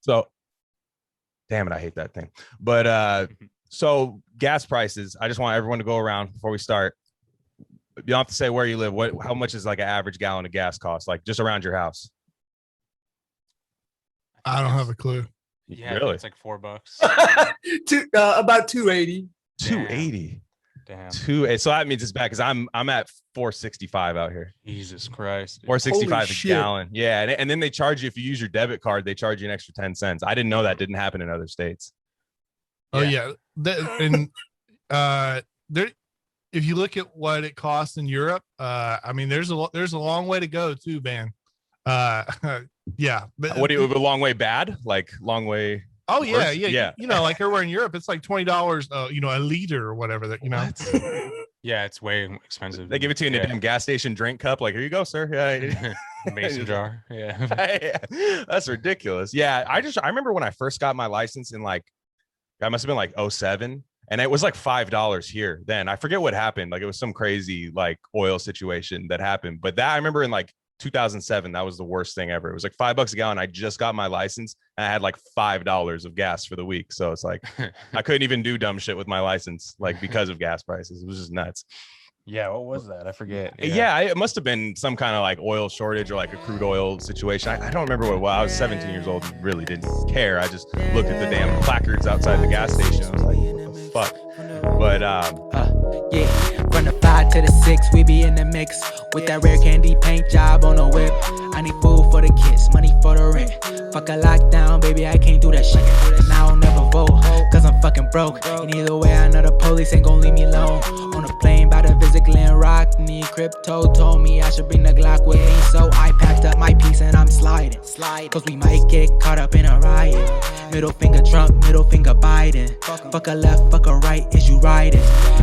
So, damn it, I hate that thing. But so gas prices. I just want everyone to go around before we start. You don't have to say where you live. How much is like an average gallon of gas cost? Like just around your house? I don't have a clue. Yeah, Really? it's like $4. About 280. 280. Damn. So that means it's bad because I'm at 465 out here. Jesus Christ. 465 a gallon. Yeah, and then they charge you if you use your debit card. They charge you an extra 10 cents. I didn't know that didn't happen in other states. Oh yeah, and there. If you look at what it costs in Europe, I mean, there's a long way to go too, man. Yeah. But, what do you? A long way bad? Like long way. Oh yeah, yeah. You know, like everywhere in Europe, it's like $20, a liter or whatever. That you know. Yeah, it's way expensive. They give it to you in a damn gas station drink cup. Like, here you go, sir. Yeah. Mason jar. Yeah. That's ridiculous. Yeah. I remember when I first got my license in like, I must have been like 07. And it was like $5 here then. I forget what happened. Like it was some crazy like oil situation that happened. But that I remember in like 2007, that was the worst thing ever. It was like $5 a gallon. I just got my license and I had like $5 of gas for the week. So it's like I couldn't even do dumb shit with my license, like because of gas prices. It was just nuts. Yeah, what was that? I forget. Yeah, it must have been some kind of like oil shortage or like a crude oil situation. I don't remember what it was. I was 17 years old and really didn't care. I just looked at the damn placards outside the gas station. I was like, what the fuck? But yeah, from the 5 to the 6, we be in the mix with that rare candy paint job on the whip. I need food for the kids, money for the rent. Fuck a lockdown, baby, I can't do that shit. And I don't never vote, cause I'm fucking broke. And either way, I know the police ain't gon' leave me alone. On a plane by the visit Glen and Crypto told me I should bring the Glock with me. So I packed up my piece and I'm sliding. Cause we might get caught up in a riot. Middle finger Trump, middle finger Biden. Fuck a left, fuck a right, is you riding?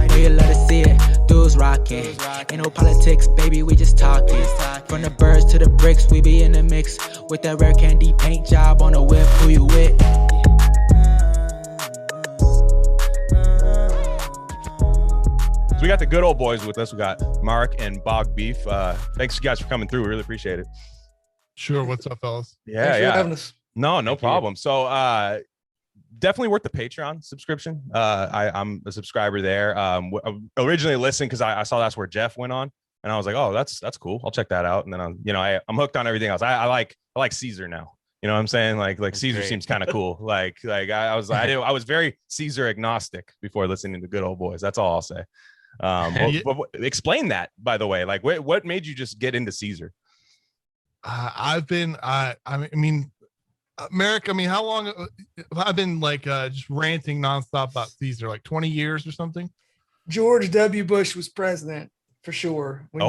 Know you love to see it, dudes rocking. Ain't no politics, baby, we just talking. From the birds to the bricks, we be in the mix with that rare candy paint job on the whip. Who you with? So we got the Good Ol Boyz with us. We got Mark and Bog Beef. Thanks you guys for coming through. We really appreciate it. Sure. What's up, fellas? Yeah. No problem. So definitely worth the Patreon subscription. I'm a subscriber there. Originally listened because I saw that's where Jeff went on, and I was like, oh, that's cool. I'll check that out. And then I'm hooked on everything else. I like Caesar now. You know what I'm saying? Like Caesar seems kind of cool. Like I was very Caesar agnostic before listening to Good Ol Boyz. That's all I'll say. But explain that, by the way. Like what made you just get into Caesar? I mean, Merrick, I mean, how long have I been like just ranting nonstop about Caesar? Like 20 years or something? George W. Bush was president for sure when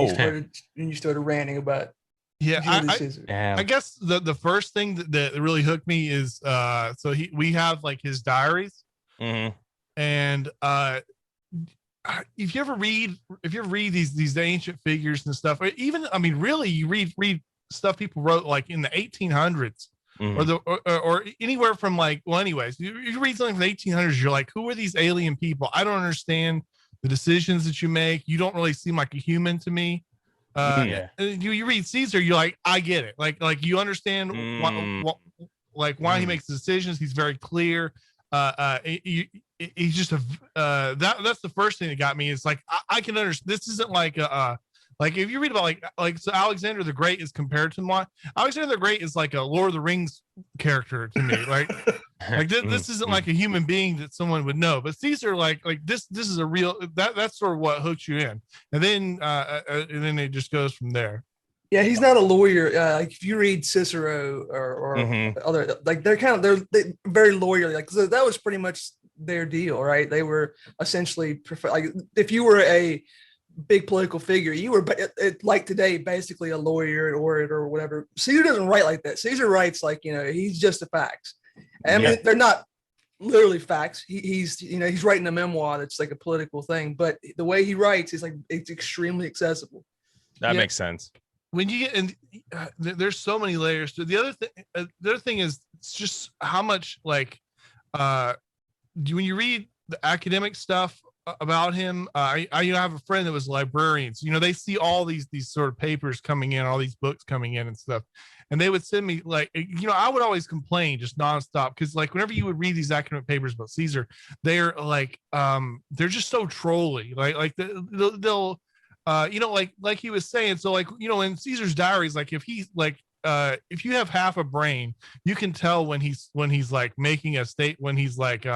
you started ranting about. Yeah, I guess the first thing that really hooked me is so we have like his diaries, and if you ever read these ancient figures and stuff, or even I mean really you read stuff people wrote like in the 1800s. Or anywhere from like, well, anyways, you read something from the 1800s, you're like, who are these alien people? I don't understand the decisions that you make. You don't really seem like a human to me. You read Caesar, you're like, I get it. Like you understand why he makes the decisions. He's very clear. He's just that's the first thing that got me. It's like I can understand. This isn't like like if you read about like so Alexander the Great is compared to him. Alexander the Great is like a Lord of the Rings character to me. Like this isn't like a human being that someone would know. But Caesar, like this is a real that's sort of what hooks you in, and then it just goes from there. Yeah, he's not a lawyer. Like if you read Cicero or other, like they're very lawyerly. Like so that was pretty much their deal, right? They were essentially like if you were a big political figure, you were like today basically a lawyer, an orator, or whatever. Caesar doesn't write like that. Caesar writes like he's just the facts. I mean, they're not literally facts. He's writing a memoir that's like a political thing, but the way he writes is like it's extremely accessible. That makes sense. When you get in, there's so many layers to the other thing is it's just how much like when you read the academic stuff about him. I have a friend that was a librarian. So, they see all these sort of papers coming in, all these books coming in and stuff. And they would send me like, I would always complain just nonstop. Cause like whenever you would read these academic papers about Caesar, they're like, they're just so trolly. Like they'll like he was saying. So like, in Caesar's diaries, like if he's like, if you have half a brain, you can tell when he's like making a when he's like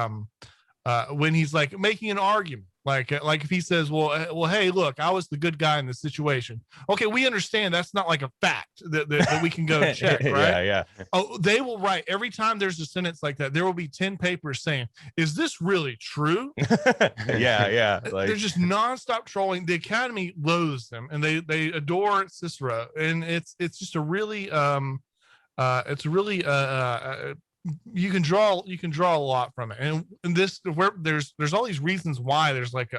making an argument, like if he says, well, hey, look, I was the good guy in this situation. Okay, we understand that's not like a fact that we can go check, right? Yeah. Oh, they will write every time there's a sentence like that. There will be 10 papers saying, "Is this really true?" yeah. Like, they're just nonstop trolling. The Academy loathes them, and they adore Cicero, and it's just a really you can draw a lot from it, and this where there's all these reasons why there's like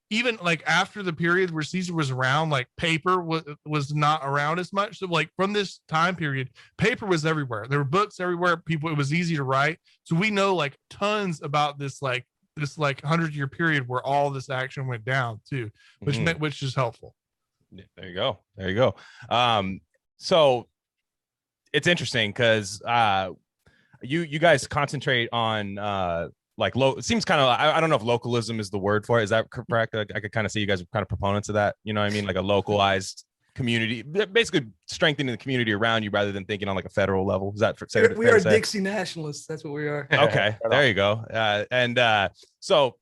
even like after the period where Caesar was around, like paper was not around as much. So like from this time period, paper was everywhere. There were books everywhere. It was easy to write. So we know like tons about this 100-year period where all this action went down too, which is helpful. There you go. So it's interesting because you guys concentrate on it seems kind of, I don't know if localism is the word for it. Is that correct? I could kind of see you guys are kind of proponents of that. You know what I mean? Like a localized community, basically strengthening the community around you rather than thinking on like a federal level. Is that fair? We are Dixie nationalists. That's what we are. Okay, there you go. So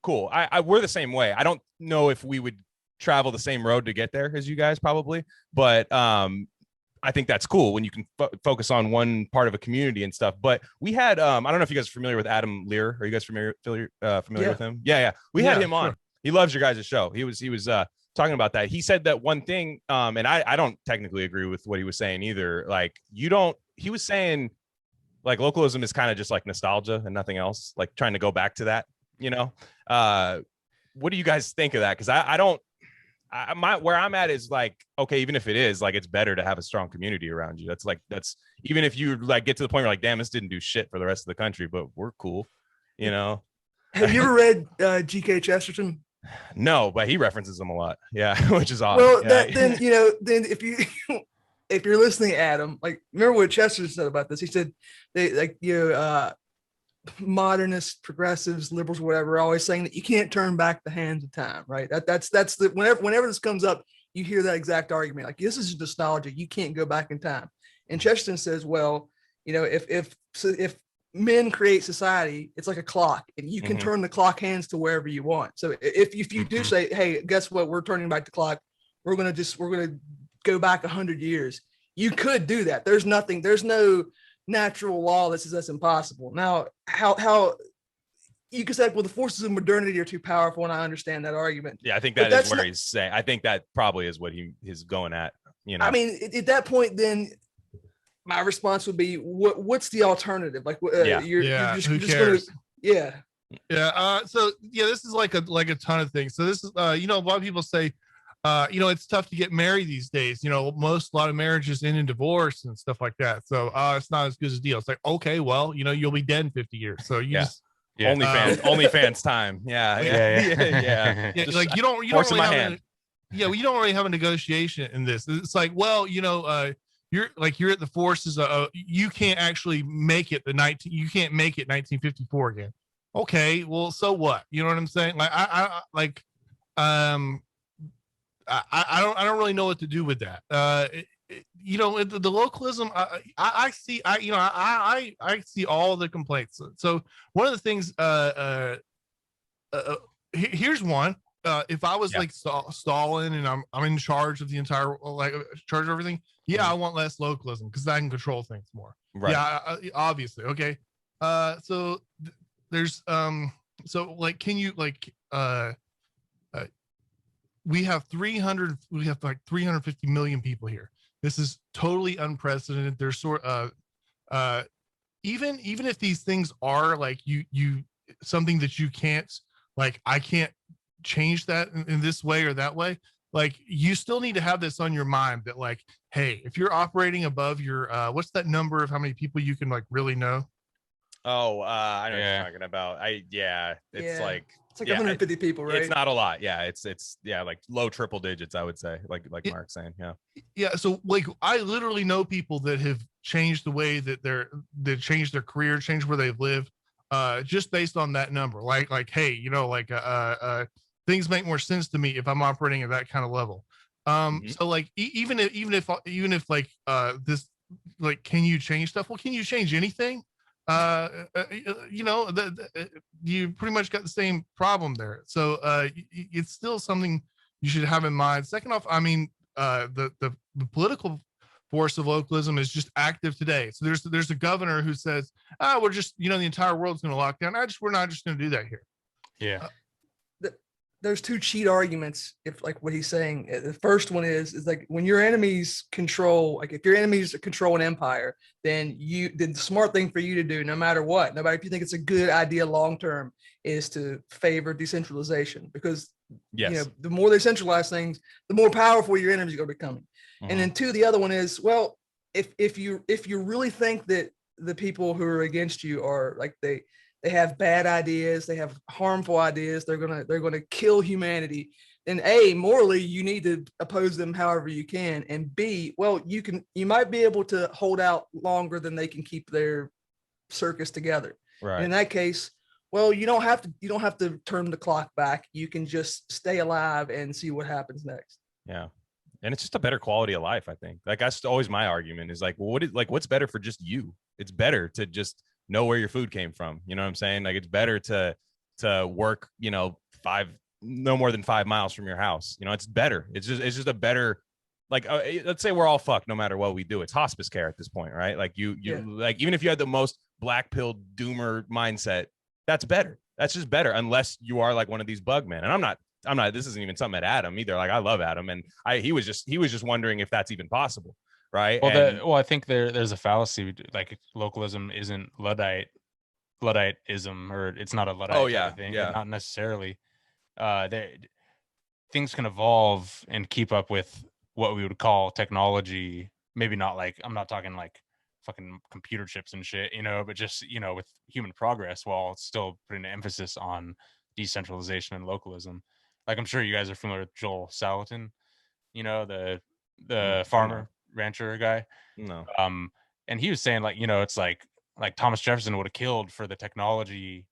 cool. We're the same way. I don't know if we would travel the same road to get there as you guys probably, but I think that's cool when you can focus on one part of a community and stuff. But we had, I don't know if you guys are familiar with Adam Lear. Are you guys familiar with him? Yeah. We had him on. He loves your guys' show. He was talking about that. He said that one thing, and I don't technically agree with what he was saying either. Like he was saying like localism is kind of just like nostalgia and nothing else, like trying to go back to that, what do you guys think of that? Because I don't, where I'm at is like, okay, even if it is like, it's better to have a strong community around you. That's even if you like get to the point where like, damn, this didn't do shit for the rest of the country, but we're cool, Have you ever read G.K. Chesterton? No, but he references them a lot. Yeah, which is odd. Well, yeah. then if you're listening, Adam, like remember what Chesterton said about this? He said modernists, progressives, liberals, whatever, are always saying that you can't turn back the hands of time, right? That's the whenever this comes up, you hear that exact argument. Like this is nostalgia. You can't go back in time. And Chesterton says, well, if men create society, it's like a clock, and you can turn the clock hands to wherever you want. So if you do say, hey, guess what? We're turning back the clock. We're gonna go back 100 years. You could do that. There's no natural law that says that's impossible. Now, how you can say, well, the forces of modernity are too powerful, and I understand that argument. Yeah, I think that's where he's saying. I think that probably is what he's going at. I mean, at that point, then my response would be, what's the alternative? Like, you're just gonna, So this is like a ton of things. So this is, a lot of people say, it's tough to get married these days. A lot of marriages end in divorce and stuff like that. So it's not as good as a deal. It's like, okay, well, you'll be dead in 50 years. So you just OnlyFans time. Yeah. Like you don't really have a negotiation in this. It's like, well, you're at the forces of, you can't actually make it you can't make it 1954 again. Okay, well, so what? You know what I'm saying? Like I don't really know what to do with that. The localism, I see all the complaints. So one of the things, here's one. If I was like Stalin and I'm in charge of the entire, charge of everything. Yeah, I want less localism because I can control things more. Right. Yeah, obviously. Okay. So there's can you we have 350 million people here. This is totally unprecedented. There's even if these things are like you something that you can't, like, I can't change that in this way or that way. Like, you still need to have this on your mind that, like, hey, if you're operating above your, what's that number of how many people you can like really know? Oh, I know what you're talking about. It's like 150 people, right? It's not a lot. Yeah, it's like low triple digits, I would say. Like Mark's saying. Yeah. So like I literally know people that have changed the way that they changed their career, changed where they've lived, just based on that number. Like hey, things make more sense to me if I'm operating at that kind of level. So like even if like this, like, can you change stuff? Well, can you change anything? You pretty much got the same problem there. So it's still something you should have in mind. Second off, I mean, the political force of localism is just active today. So there's a governor who says, we're just, the entire world's going to lock down. We're not just going to do that here. Yeah. There's two cheat arguments. If like what he's saying, the first one is like when your enemies control, like if your enemies control an empire, then the smart thing for you to do, no matter what, no matter if you think it's a good idea long term, is to favor decentralization, because the more they centralize things, the more powerful your enemies are going to be becoming. And then two, the other one is, well, if you really think that the people who are against you are like they have bad ideas, they have harmful ideas, they're gonna kill humanity, then A, morally you need to oppose them however you can, and B, well, you might be able to hold out longer than they can keep their circus together. Right. And in that case, well, you don't have to turn the clock back. You can just stay alive and see what happens next. Yeah. And it's just a better quality of life, I think. Like that's always my argument is like, well, what's better for just you? It's better to just know where your food came from. You know what I'm saying? Like it's better to work, no more than 5 miles from your house. It's better. It's just a better, like, let's say we're all fucked no matter what we do. It's hospice care at this point, right? Like like, even if you had the most black pill doomer mindset, that's better. That's just better. Unless you are like one of these bug men. And I'm not, this isn't even something at Adam either. Like I love Adam. And he was just wondering if that's even possible. Right. Well, I think there's a fallacy. Like localism isn't Ludditism, or it's not a Luddite thing. Yeah. Not necessarily. Things can evolve and keep up with what we would call technology. Maybe not like, I'm not talking like fucking computer chips and shit, but just, with human progress, while still putting an emphasis on decentralization and localism. Like I'm sure you guys are familiar with Joel Salatin, the farmer rancher guy. No. And he was saying like, it's like Thomas Jefferson would have killed for the technology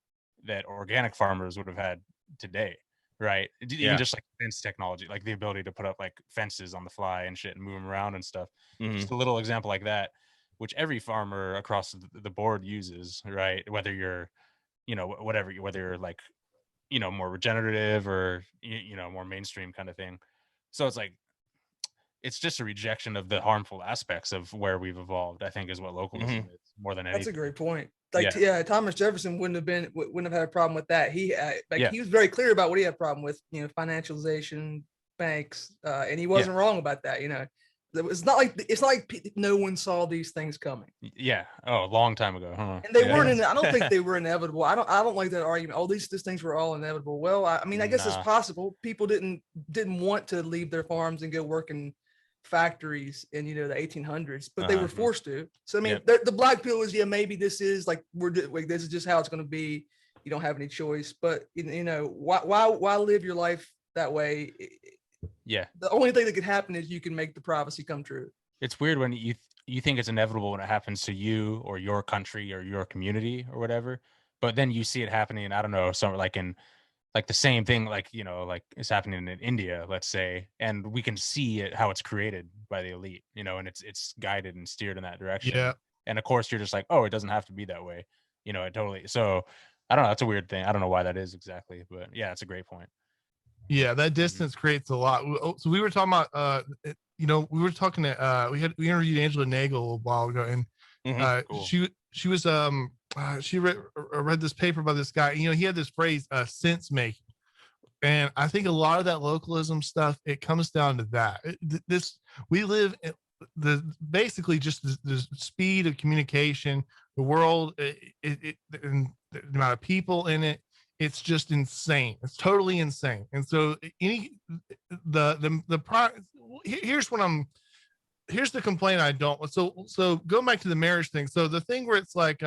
that organic farmers would have had today, right? Even just like fence technology, like the ability to put up like fences on the fly and shit and move them around and stuff. Just a little example like that, which every farmer across the board uses, right? Whether you're, whether you're like, more regenerative or, more mainstream kind of thing. So it's like, it's just a rejection of the harmful aspects of where we've evolved, I think, is what localism is more than anything. That's a great point. Like, Thomas Jefferson wouldn't have had a problem with that. He was very clear about what he had a problem with, financialization, banks, and he wasn't wrong about that. It's not like no one saw these things coming. Yeah. Oh, a long time ago. Huh? And they weren't. I don't think they were inevitable. I don't like that argument. Oh, these things were all inevitable. Well, I mean, I guess it's possible. People didn't want to leave their farms and go work in factories in the 1800s, but they were forced to. So I mean, the black pill is maybe this is like this is just how it's going to be. You don't have any choice. But why live your life that way? Yeah. The only thing that could happen is you can make the prophecy come true. It's weird when you think it's inevitable when it happens to you or your country or your community or whatever, but then you see it happening. I don't know, somewhere like in like the same thing, like, like it's happening in India, let's say, and we can see it, how it's created by the elite, and it's guided and steered in that direction. Yeah. And of course you're just like, oh, it doesn't have to be that way. It totally. So I don't know. That's a weird thing. I don't know why that is exactly, but yeah, it's a great point. Yeah. That distance creates a lot. So we were talking about, we were talking to, we interviewed Angela Nagel a while ago, and cool. she was, she read this paper by this guy. He had this phrase, sense making, and I think a lot of that localism stuff, it comes down to that. We live in basically just the speed of communication, the world, and the amount of people in it. It's just insane. It's totally insane. And so here's the complaint I don't. So going back to the marriage thing. So the thing where it's like,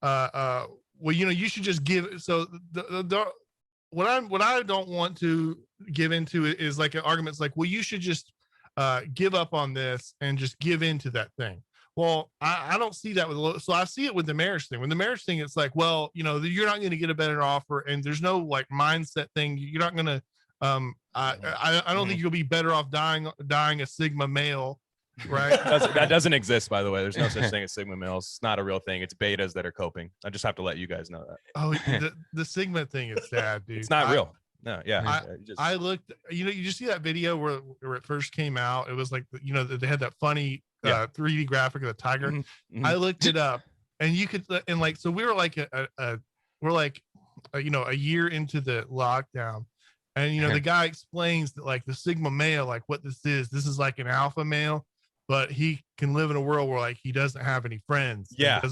well, you should just give. So what I don't want to give into it is like an argument's like, well, you should just give up on this and just give into that thing. Well, I don't see that so I see it with the marriage thing. When the marriage thing, it's like, well, you're not going to get a better offer, and there's no like mindset thing. You're not going to. I don't think you'll be better off dying a Sigma male, right? That doesn't exist, by the way. There's no such thing as Sigma males. It's not a real thing. It's betas that are coping. I just have to let you guys know that. Oh, the Sigma thing is sad, dude. It's not real. No, yeah. I looked. You just see that video where it first came out. It was like they had that funny 3D graphic of the tiger. Mm-hmm. I looked it up, and you could so we were like a year into the lockdown, and the guy explains that like the Sigma male, like what this is like an alpha male, but he can live in a world where like he doesn't have any friends. Yeah.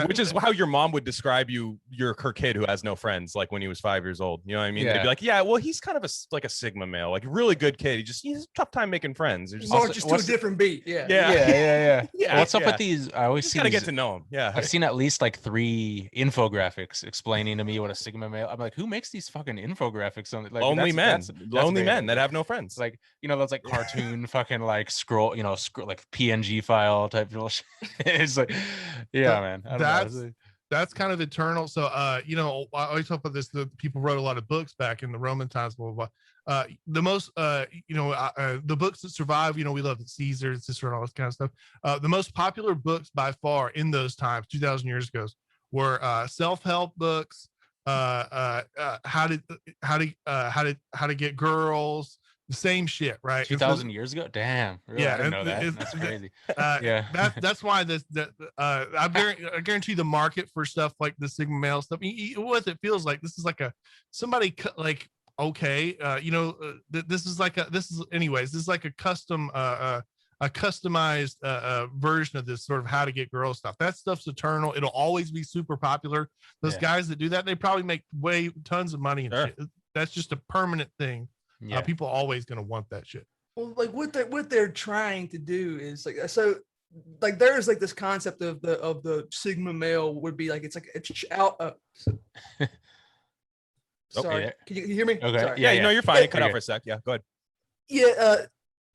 Which is how your mom would describe her kid who has no friends, like when he was 5 years old. You know what I mean? They'd be like, yeah, well, he's kind of like a Sigma male, like a really good kid. He has a tough time making friends. Just to a different beat. Yeah. What's up with these? I always gotta get to know him. Yeah. I've seen at least like 3 infographics explaining to me what a Sigma male. I'm like, who makes these fucking infographics? On like lonely men that have no friends. Like, those like cartoon fucking like scroll like PNG file type bullshit. It's like, yeah, man. That's kind of eternal. So I always talk about this. The people wrote a lot of books back in the Roman times, blah blah blah. The most the books that survive, we love Caesar, Cicero, and all this kind of stuff. The most popular books by far in those times, 2,000 years ago, were self-help books, how to get girls, the same shit, right? 2,000 years ago. Damn. Really? Yeah, I didn't know that. That's crazy. That's why I guarantee the market for stuff like the Sigma male stuff. What it feels like, this is like somebody like, okay, this is like a custom a customized version of this sort of how to get girls stuff. That stuff's eternal. It'll always be super popular. Those guys that do that, they probably make tons of money and shit. That's just a permanent thing. Yeah. People always gonna want that shit. Well, like what they're trying to do is like, so like there's like this concept of the Sigma male would be like, it's like it's out. Sorry, okay. Can you hear me? Okay. Sorry. Yeah, you're fine. Cut out for a sec. Yeah, go ahead. Yeah,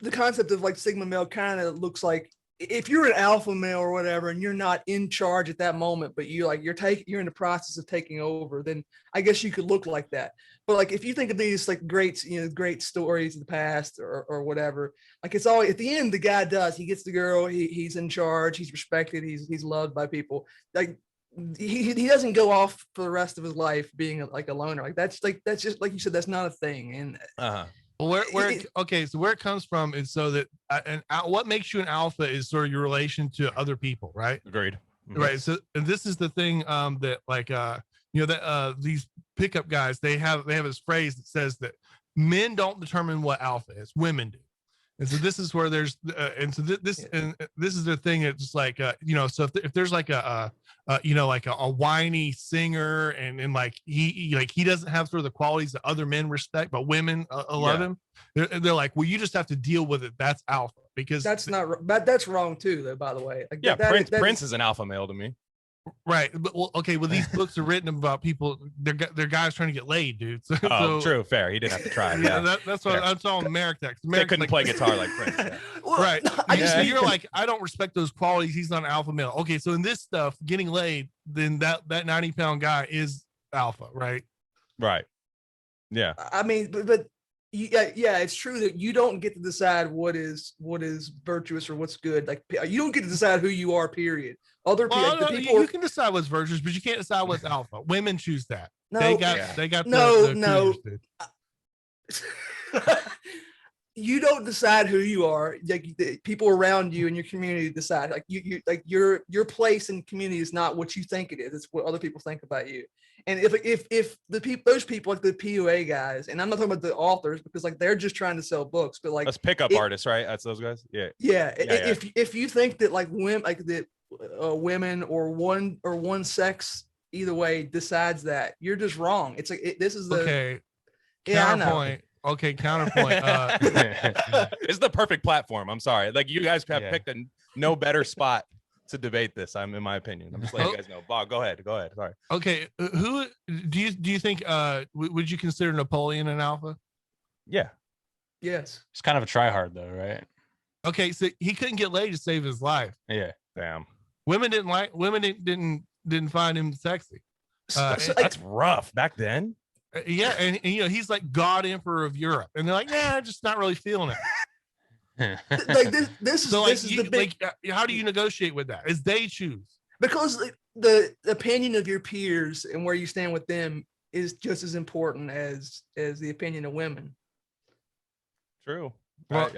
the concept of like Sigma male kind of looks like if you're an alpha male or whatever, and you're not in charge at that moment, but you're in the process of taking over, then I guess you could look like that. But like if you think of these like great stories of the past or whatever, like it's always at the end the guy he gets the girl, he's in charge, he's respected, he's loved by people. Like he doesn't go off for the rest of his life being like a loner. Like that's just like you said, that's not a thing. And Well, where it comes from is so that what makes you an alpha is sort of your relation to other people, right? Agreed. Mm-hmm. Right. So, and this is the thing that like these pickup guys, they have this phrase that says that men don't determine what alpha is, women do. And so this is where there's this is the thing that's like so if there's like a whiny singer and like he doesn't have sort of the qualities that other men respect, but women love him. They're like, well, you just have to deal with it. That's alpha, because that's wrong too, though. By the way, like, Prince is an alpha male to me. Right, but these books are written about people. They're guys trying to get laid, dude. So, true, fair. He didn't have to try. That's what I'm telling Merrick. They couldn't play guitar like Prince. Yeah. Well, right. You're like, I don't respect those qualities. He's not an alpha male. Okay, so in this stuff, getting laid, then that 90-pound guy is alpha, right? Right. Yeah. I mean, but yeah, it's true that you don't get to decide what is virtuous or what's good. Like you don't get to decide who you are. Period. Other people, you can decide what's virtuous, but you can't decide what's alpha. Women choose that. No, they got no. You don't decide who you are. Like the people around you and your community decide. Like you like your place in community is not what you think it is. It's what other people think about you. And if those people like the PUA guys, and I'm not talking about the authors because like they're just trying to sell books, but like that's pickup artists, right? That's those guys. Yeah. If you think that like women like that women or one sex either way decides that, you're just wrong. It's like this is the okay. Counterpoint. Okay, counterpoint. It's the perfect platform. I'm sorry. Like you guys have picked no better spot to debate this. I'm in my opinion. I'm just letting you guys know. Bob, go ahead. Sorry. Okay. Who do you think would you consider Napoleon an alpha? Yeah. Yes. He's kind of a tryhard though, right? Okay, so he couldn't get laid to save his life. Yeah. Damn. Women didn't find him sexy. That's rough back then. Yeah, and you know he's like God Emperor of Europe, and they're like, nah, just not really feeling it. Like this is the big. How do you negotiate with that? Is they choose? Because the opinion of your peers and where you stand with them is just as important as the opinion of women. True. Well,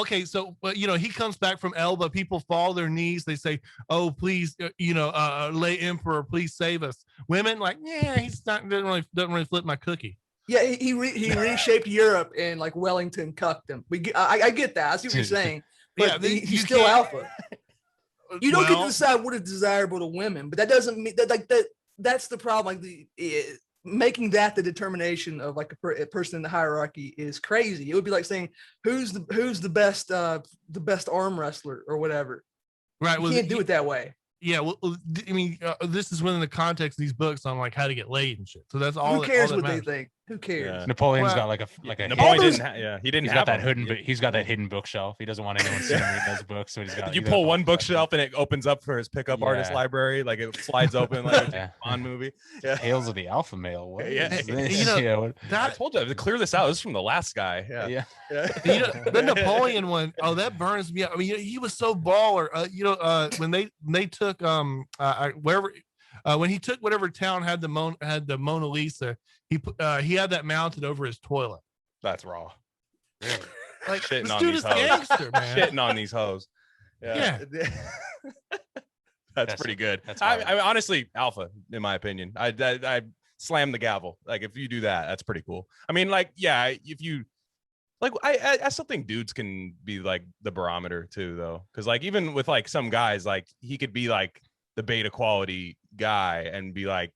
okay, so you know he comes back from Elba. People fall their knees. They say, "Oh, please, lay Emperor, please save us." Women like, yeah, he's not doesn't really flip my cookie. Yeah, he reshaped Europe, and like Wellington cucked him. I get that. I see what you're saying. But yeah, he's still alpha. You don't get to decide what is desirable to women, but that doesn't mean that that's the problem. Like making that the determination of like a person in the hierarchy is crazy. It would be like saying who's the best arm wrestler or whatever. Right. You can't do it that way. Yeah, well, I mean, this is within the context of these books on like how to get laid and shit. So that's all. Who cares what they think? Who cares? Yeah. Napoleon's got like a Napoleon he didn't have got that hidden, but he's got that hidden bookshelf. He doesn't want anyone seeing him read those books. So he's got. You pull one bookshelf and it opens up for his pickup artist library, like it slides open like a James Bond movie. Yeah. Tales of the Alpha Male. What yeah, I told you to clear this out. This is from the last guy. Yeah. The Napoleon one. Oh, that burns me out. I mean, he was so baller. When they took when he took whatever town had the Mona Lisa, he had that mounted over his toilet. That's raw. Really? Like shitting this on dude these is hoes. Gangster, man. Shitting on these hoes. Yeah. That's pretty good. I honestly, alpha, in my opinion. I slam the gavel. Like if you do that, that's pretty cool. I mean, like, yeah, if you like, I still think dudes can be like the barometer too, though, because like even with like some guys, like he could be like the beta quality guy and be like,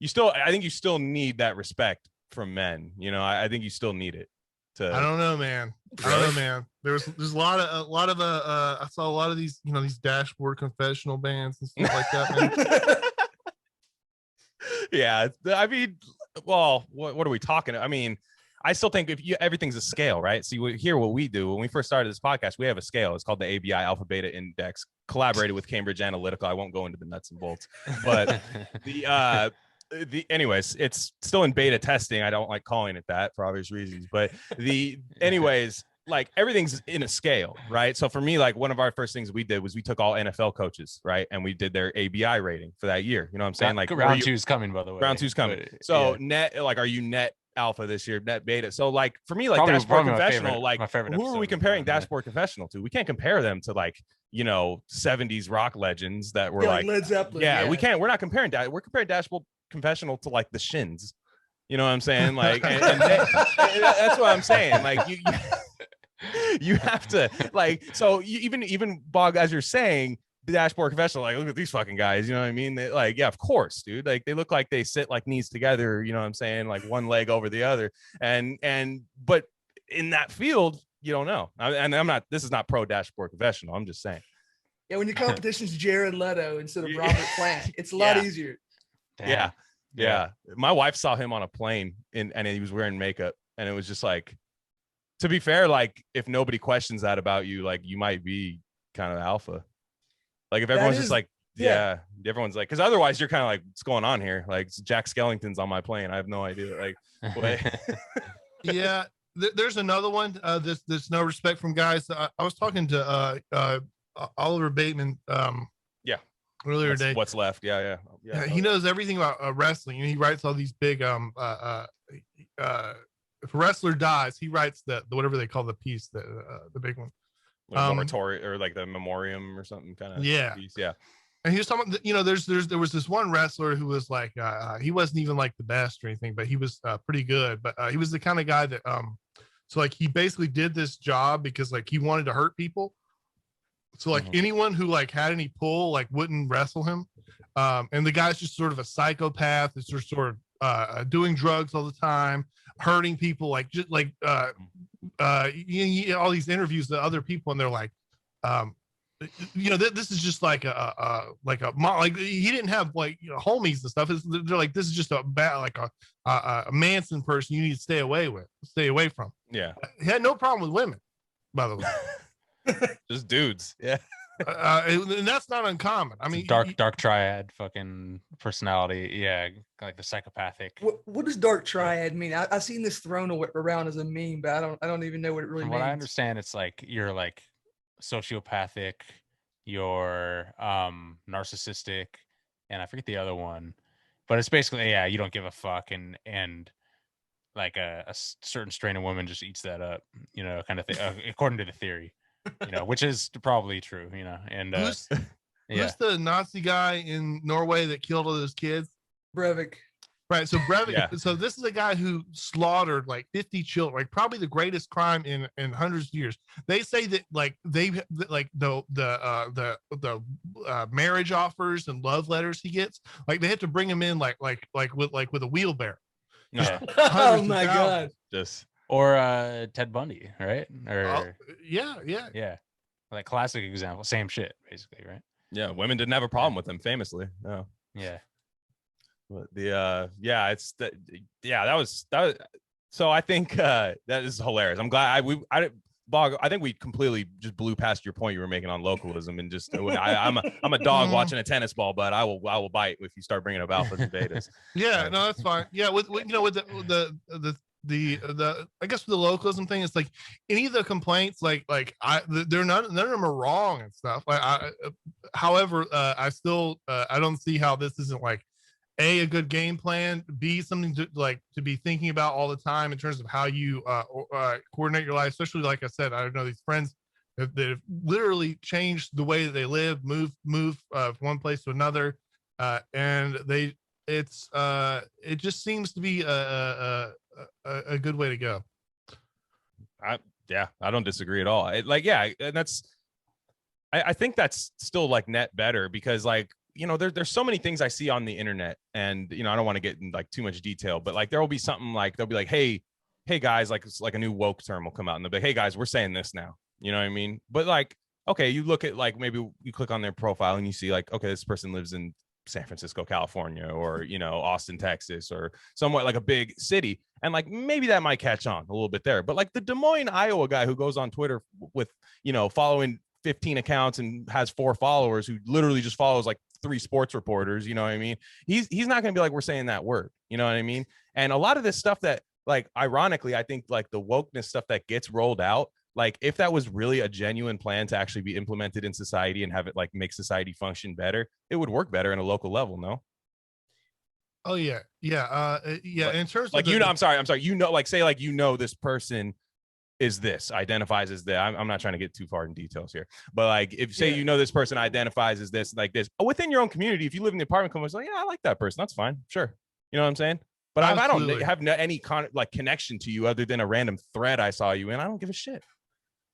I think you still need that respect from men. You know, I think you still need it. I don't know, man. Really? I don't know, man. There's a lot of I saw a lot of these, these dashboard confessional bands and stuff like that, man. Yeah, I mean, well, what are we talking? I mean, I still think everything's a scale, right? See, here what we do when we first started this podcast, we have a scale. It's called the ABI Alpha Beta Index, collaborated with Cambridge Analytica. I won't go into the nuts and bolts, but anyways, it's still in beta testing. I don't like calling it that for obvious reasons, but like everything's in a scale, right? So for me, like one of our first things we did was we took all NFL coaches, right? And we did their ABI rating for that year. You know what I'm saying? Like round two's coming, by the way. Round two's coming. So net, like, are you net alpha this year, net beta? So like for me, like probably, Dashboard Confessional, like who are we comparing Dashboard Confessional to? We can't compare them to like 70s rock legends that were like Led Zeppelin. Yeah, we can't. We're not comparing that. We're comparing Dashboard Confessional to like the Shins. You know what I'm saying? Like, and that's what I'm saying. Like you have to like. So even Bog, as you're saying, the Dashboard Confessional, like, look at these fucking guys. You know what I mean? They, like, yeah, of course, dude. Like, they look like they sit like knees together. You know what I'm saying? Like one leg over the other. But in that field, you don't know. And I'm not. This is not pro Dashboard Confessional. I'm just saying. Yeah, when your competition's Jared Leto instead of Robert Plant, it's a lot easier. Damn. Yeah. My wife saw him on a plane and he was wearing makeup, and it was just like, to be fair, like if nobody questions that about you, like you might be kind of alpha. Like if everyone's just like, everyone's like, because otherwise you're kind of like, what's going on here? Like Jack Skellington's on my plane. I have no idea. Like, wait. Yeah. There's another one. There's no respect from guys. I was talking to Oliver Bateman. Earlier today. What's left? Yeah. He knows everything about wrestling, and he writes all these big if a wrestler dies, he writes the whatever they call the piece, the big one, oratory or like the memoriam or something kind of piece. Yeah. And he was talking, there was this one wrestler who was like he wasn't even like the best or anything, but he was pretty good. But he was the kind of guy that so like he basically did this job because like he wanted to hurt people. So like anyone who like had any pull like wouldn't wrestle him. And the guy's just sort of a psychopath. It's just sort of doing drugs all the time, hurting people, like just like all these interviews to other people, and they're like, this is just like like he didn't have like homies and stuff. They're like, this is just a bad, like a Manson person you need to stay away from. Yeah, he had no problem with women, by the way. Just dudes. Yeah. And that's not uncommon. I mean, dark triad fucking personality. Yeah, like the psychopathic. What does dark triad mean? I've seen this thrown around as a meme, but I don't even know what it really means. From what I understand, it's like you're like sociopathic, you're narcissistic, and I forget the other one, but it's basically, yeah, you don't give a fuck, and like a certain strain of woman just eats that up, kind of thing, according to the theory. Which is probably true, and who's the Nazi guy in Norway that killed all those kids? Breivik. Right. So Breivik. Yeah. So this is a guy who slaughtered like 50 children, like probably the greatest crime in hundreds of years. They say that like the marriage offers and love letters he gets, like they have to bring him in like with a wheelbarrow. Yeah. Oh my God. Just. Or Ted Bundy, right? Or yeah. Like classic example, same shit, basically, right? Yeah, women didn't have a problem with him, famously. No. Yeah. But that was. So I think that is hilarious. I'm glad Bog, I think we completely just blew past your point you were making on localism, and just I'm a dog watching a tennis ball, but I will bite if you start bringing up alphas and betas. Yeah, no, that's fine. Yeah, with the I guess with the localism thing, it's like any of the complaints, they're none of them are wrong and stuff. However, I still I don't see how this isn't like a good game plan, B, something to be thinking about all the time in terms of how you coordinate your life. Especially, like I said, I know these friends that have literally changed the way that they live, move from one place to another, and it just seems to be a good way to go. I don't disagree at all. And I think that's still like net better, because like, there's so many things I see on the internet, and I don't want to get in like too much detail, but like there will be something like they'll be like, hey guys, like it's like a new woke term will come out, and they'll be like, hey guys, we're saying this now. You know what I mean? But like, okay, you look at like, maybe you click on their profile and you see like, okay, this person lives in San Francisco, California, or Austin, Texas, or somewhat like a big city, and like maybe that might catch on a little bit there. But like the Des Moines, Iowa guy who goes on Twitter with following 15 accounts and has 4 followers, who literally just follows like 3 sports reporters, you know what I mean? He's not going to be like, we're saying that word, you know what I mean? And a lot of this stuff that, like, ironically, I think like the wokeness stuff that gets rolled out, like if that was really a genuine plan to actually be implemented in society and have it like make society function better, it would work better in a local level. No. Oh yeah. In terms like, of I'm sorry. Like say like, this person is this, identifies as that. I'm not trying to get too far in details here, but like if say this person identifies as this, like this within your own community, if you live in the apartment complex, like, yeah, I like that person, that's fine, sure, you know what I'm saying? But I don't have any connection to you other than a random thread I saw you in. I don't give a shit.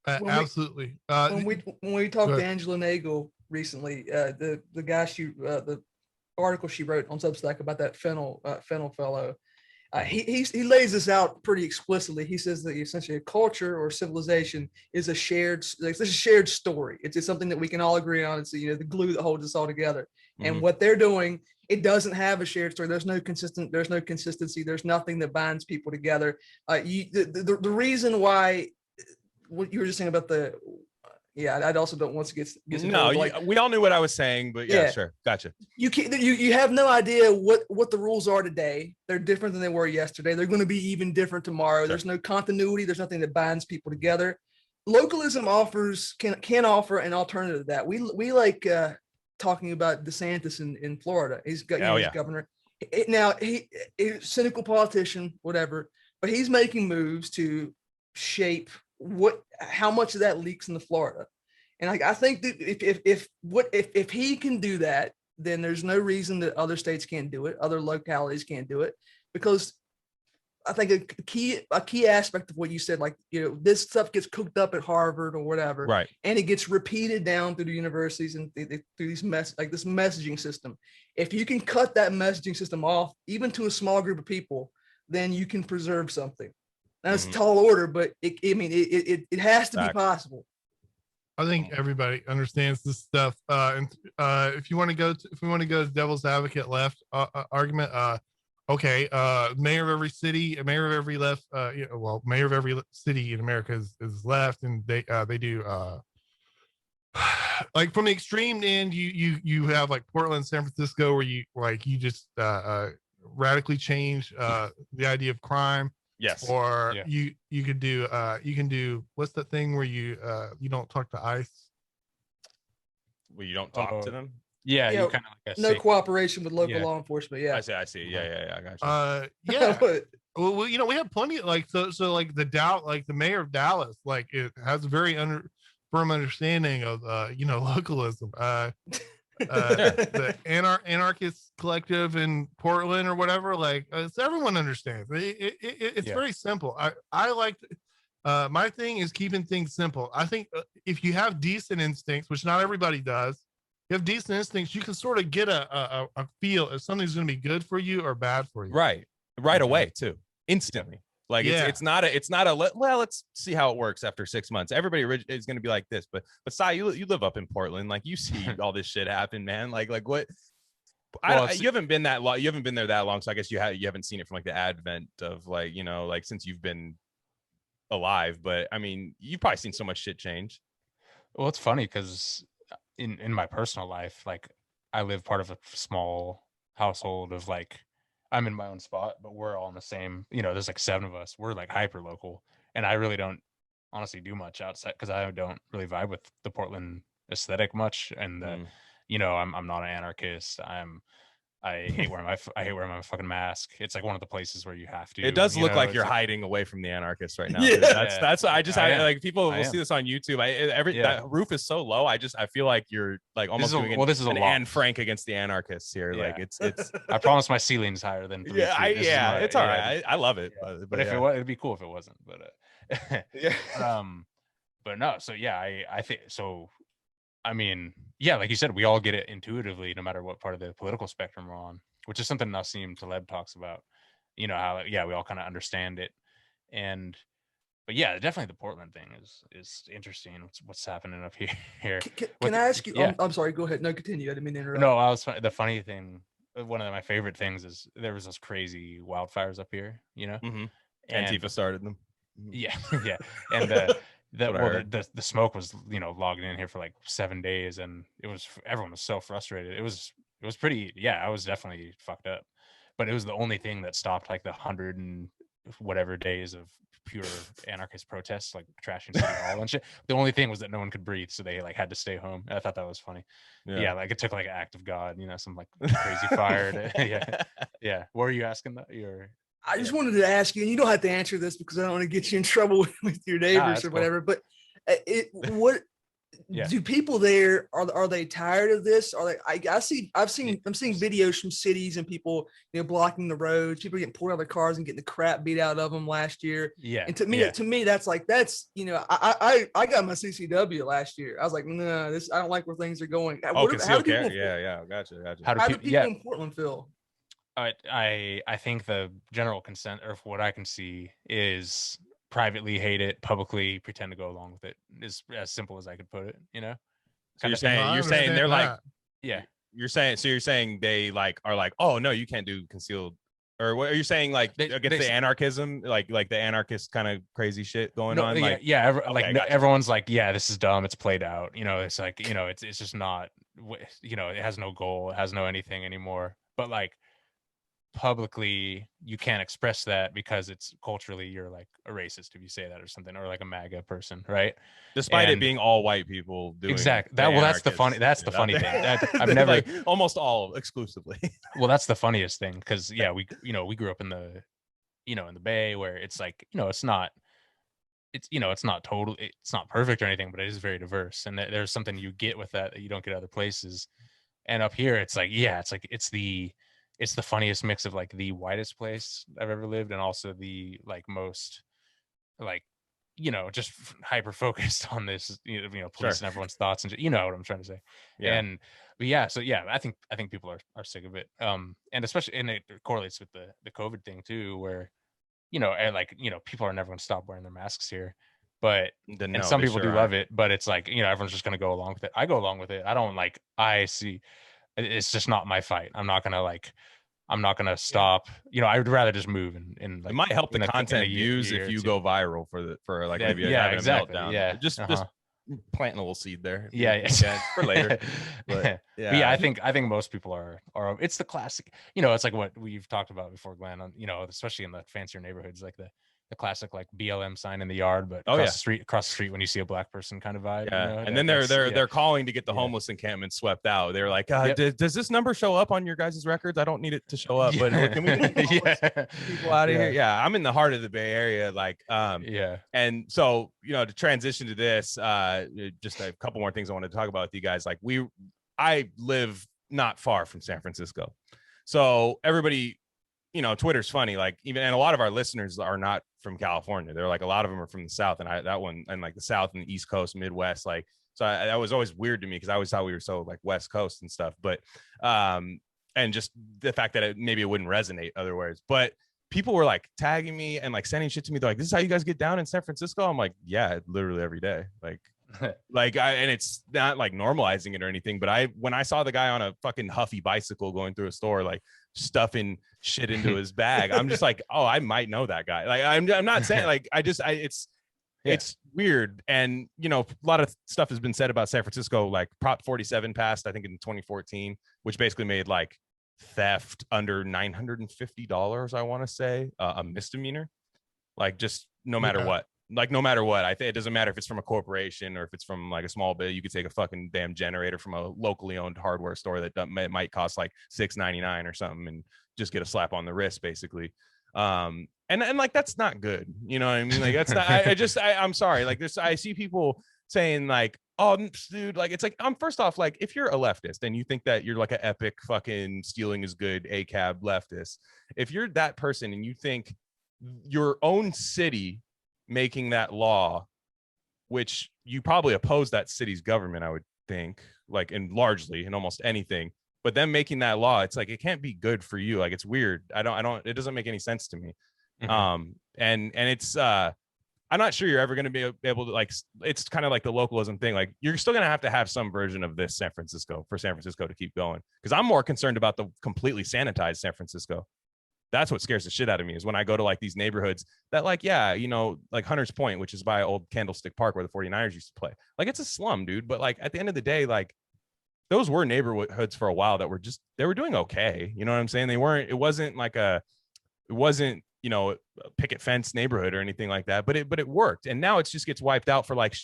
Absolutely. When we talked to Angela Nagel recently, the guy the article she wrote on Substack about that fennel fellow, he lays this out pretty explicitly. He says that essentially a culture or civilization is a shared story. It's something that we can all agree on. It's the glue that holds us all together. Mm-hmm. And what they're doing, it doesn't have a shared story. There's no consistency. There's nothing that binds people together. The reason why, what you were just saying about I also don't want to get no. We all knew what I was saying, but sure, gotcha. You have no idea what the rules are today. They're different than they were yesterday. They're going to be even different tomorrow. Sure. There's no continuity. There's nothing that binds people together. Localism can offer an alternative to that. We like talking about DeSantis in Florida. He's governor. Now he's a cynical politician, whatever, but he's making moves to shape how much of that leaks into Florida. And I think that if he can do that, then there's no reason that other states can't do it, other localities can't do it, because I think a key aspect of what you said, like, this stuff gets cooked up at Harvard or whatever, right? And it gets repeated down through the universities and through these this messaging system. If you can cut that messaging system off, even to a small group of people, then you can preserve something. Now it's a tall order, but it has to be possible. I think everybody understands this stuff. And if we want to go to devil's advocate left argument, okay, mayor of every city, mayor of every left, mayor of every city in America is left, and they do like from the extreme end, you have like Portland, San Francisco, where you just radically change the idea of crime. Yes. Or you can do what's that thing where you don't talk to ICE? Well, you don't talk to them. Yeah, you kind of like no cooperation with local law enforcement. Yeah, I see. Yeah, I got you. Yeah. Well, we have plenty of like so like the mayor of Dallas, like it has a very firm understanding of localism. The anarchist collective in Portland or whatever, like everyone understands. It's very simple. I like my thing is keeping things simple. I think if you have decent instincts, which not everybody does, you have decent instincts, you can sort of get a feel if something's going to be good for you or bad for you. Right away too, instantly. Like it's not a well, let's see how it works after 6 months. Everybody is going to be like this, but Sai, you live up in Portland, like you see all this shit happen, man. Like what? You haven't been that long. You haven't been there that long, so I guess you haven't seen it from like the advent of like like since you've been alive. But I mean, you've probably seen so much shit change. Well, it's funny because in my personal life, like I live part of a small household of like. I'm in my own spot, but we're all in the same, there's like 7 of us. We're like hyper local. And I really don't honestly do much outside because I don't really vibe with the Portland aesthetic much. And, I'm not an anarchist. I hate wearing my fucking mask. It's like one of the places where you have to. It does look like you're hiding away from the anarchists right now. Yeah. That's I like people will see this on YouTube. That roof is so low. I feel like you're like almost doing an Anne Frank against the anarchists here. Yeah. Like it's I promise my ceiling's higher than 3 feet. It's all right. I love it. Yeah. But if it was, it'd be cool if it wasn't. But but no. So I think so. I mean, like you said, we all get it intuitively, no matter what part of the political spectrum we're on, which is something Nassim Taleb talks about. How we all kind of understand it, but definitely the Portland thing is interesting. What's happening up here? Can I ask you? I'm sorry. Go ahead. No, continue. I didn't mean to interrupt. No, the funny thing. One of my favorite things is there was those crazy wildfires up here. Mm-hmm. Antifa started them. Yeah, and. The smoke was logging in here for like 7 days, and everyone was so frustrated. It was pretty. I was definitely fucked up, but it was the only thing that stopped like the 100 and whatever days of pure anarchist protests, like trashing City Hall and shit. The only thing was that no one could breathe, so they like had to stay home. And I thought that was funny. Like it took like an act of God, some like crazy fire. Yeah. What were you asking? I just wanted to ask you, and you don't have to answer this because I don't want to get you in trouble with your neighbors or whatever, but do people there, are they tired of this? Are they, I'm seeing videos from cities and people, blocking the roads, people getting pulled out of their cars and getting the crap beat out of them last year. Yeah. And to me, that's I got my CCW last year. I was like, no, I don't like where things are going. How do people gotcha. How do people in Portland feel? I think the general consent, or what I can see, is privately hate it, publicly pretend to go along with it. Is as simple as I could put it. So you're saying they're like, you're saying they like are like, oh no, you can't do concealed, or what are you saying, like against the anarchism, like the anarchist kind of crazy shit going on? Everyone's like, this is dumb, it's played out. It's like, it's just not, it has no goal, it has no anything anymore. But like, publicly you can't express that because it's culturally you're like a racist if you say that or something, or like a MAGA person, right? Despite it being all white people doing exactly that. Well, that's the funny thing. I've never like almost all exclusively. Well, that's the funniest thing because we grew up in the in the Bay, where it's like it's not perfect or anything, but it is very diverse, and there's something you get with that you don't get other places. And up here it's like it's the funniest mix of like the whitest place I've ever lived, and also the like most like just hyper focused on this police and everyone's thoughts, and what I'm trying to say. I think people are sick of it, and especially, and it correlates with the COVID thing too, where people are never going to stop wearing their masks here. but and some people do love it, but it's like, you know, everyone's just gonna go along with it. I go along with it. I don't like, it's just not my fight. I'm not gonna stop. You know, I would rather just move and like, it might help the content views if you go viral for like maybe having a meltdown. Yeah, just planting a little seed there. Yeah, for later. But yeah, I think most people are. It's the classic. You know, it's like what we've talked about before, Glenn. You know, especially in the fancier neighborhoods, like the classic like BLM sign in the yard, but across the street when you see a black person kind of vibe. Yeah, you know? And then they're calling to get the homeless encampment swept out. They're like, does this number show up on your guys' records? I don't need it to show up, but can we get people out of here? Yeah, I'm in the heart of the Bay Area, like, and so, you know, to transition to this, just a couple more things I wanted to talk about with you guys. Like, I live not far from San Francisco, so everybody, you know, Twitter's funny, like, even, and a lot of our listeners are not from California. They're like, a lot of them are from the South, and like the South and the East Coast, Midwest, like, so that was always weird to me because I always thought we were so like West Coast and stuff, but and just the fact that maybe it wouldn't resonate otherwise. But people were like tagging me and like sending shit to me. They're like, this is how you guys get down in San Francisco. I'm like, yeah, literally every day. Like, and it's not like normalizing it or anything, but when I saw the guy on a fucking Huffy bicycle going through a store, like stuffing shit into his bag, I'm just like, oh, I might know that guy. Like, I'm not saying like, it's weird. And, you know, a lot of stuff has been said about San Francisco, like Prop 47 passed, I think in 2014, which basically made like theft under $950, I want to say, a misdemeanor. Like, just no matter what. Like, no matter what, I think it doesn't matter if it's from a corporation or if it's from like a small bit. You could take a fucking damn generator from a locally owned hardware store that might cost like $6.99 or something, and just get a slap on the wrist, basically. And like, that's not good. You know what I mean? Like, that's not. I'm sorry. Like, I see people saying like, oh, dude, like, it's like, first off, like, if you're a leftist and you think that you're like an epic fucking stealing is good ACAB leftist, if you're that person and you think your own city making that law, which you probably oppose that city's government, I would think, like, in largely in almost anything, but them making that law, it's like, it can't be good for you. Like, it's weird. It doesn't make any sense to me. And it's I'm not sure you're ever going to be able to, like, it's kind of like the localism thing. Like, you're still going to have some version of this San Francisco to keep going. Because I'm more concerned about the completely sanitized San Francisco. That's what scares the shit out of me, is when I go to like these neighborhoods that, like, yeah, you know, like Hunters Point, which is by old Candlestick Park where the 49ers used to play. Like, it's a slum, dude. But like, at the end of the day, like, those were neighborhoods for a while that were they were doing okay. You know what I'm saying? It wasn't, you know, a picket fence neighborhood or anything like that, but it worked. And now it just gets wiped out for like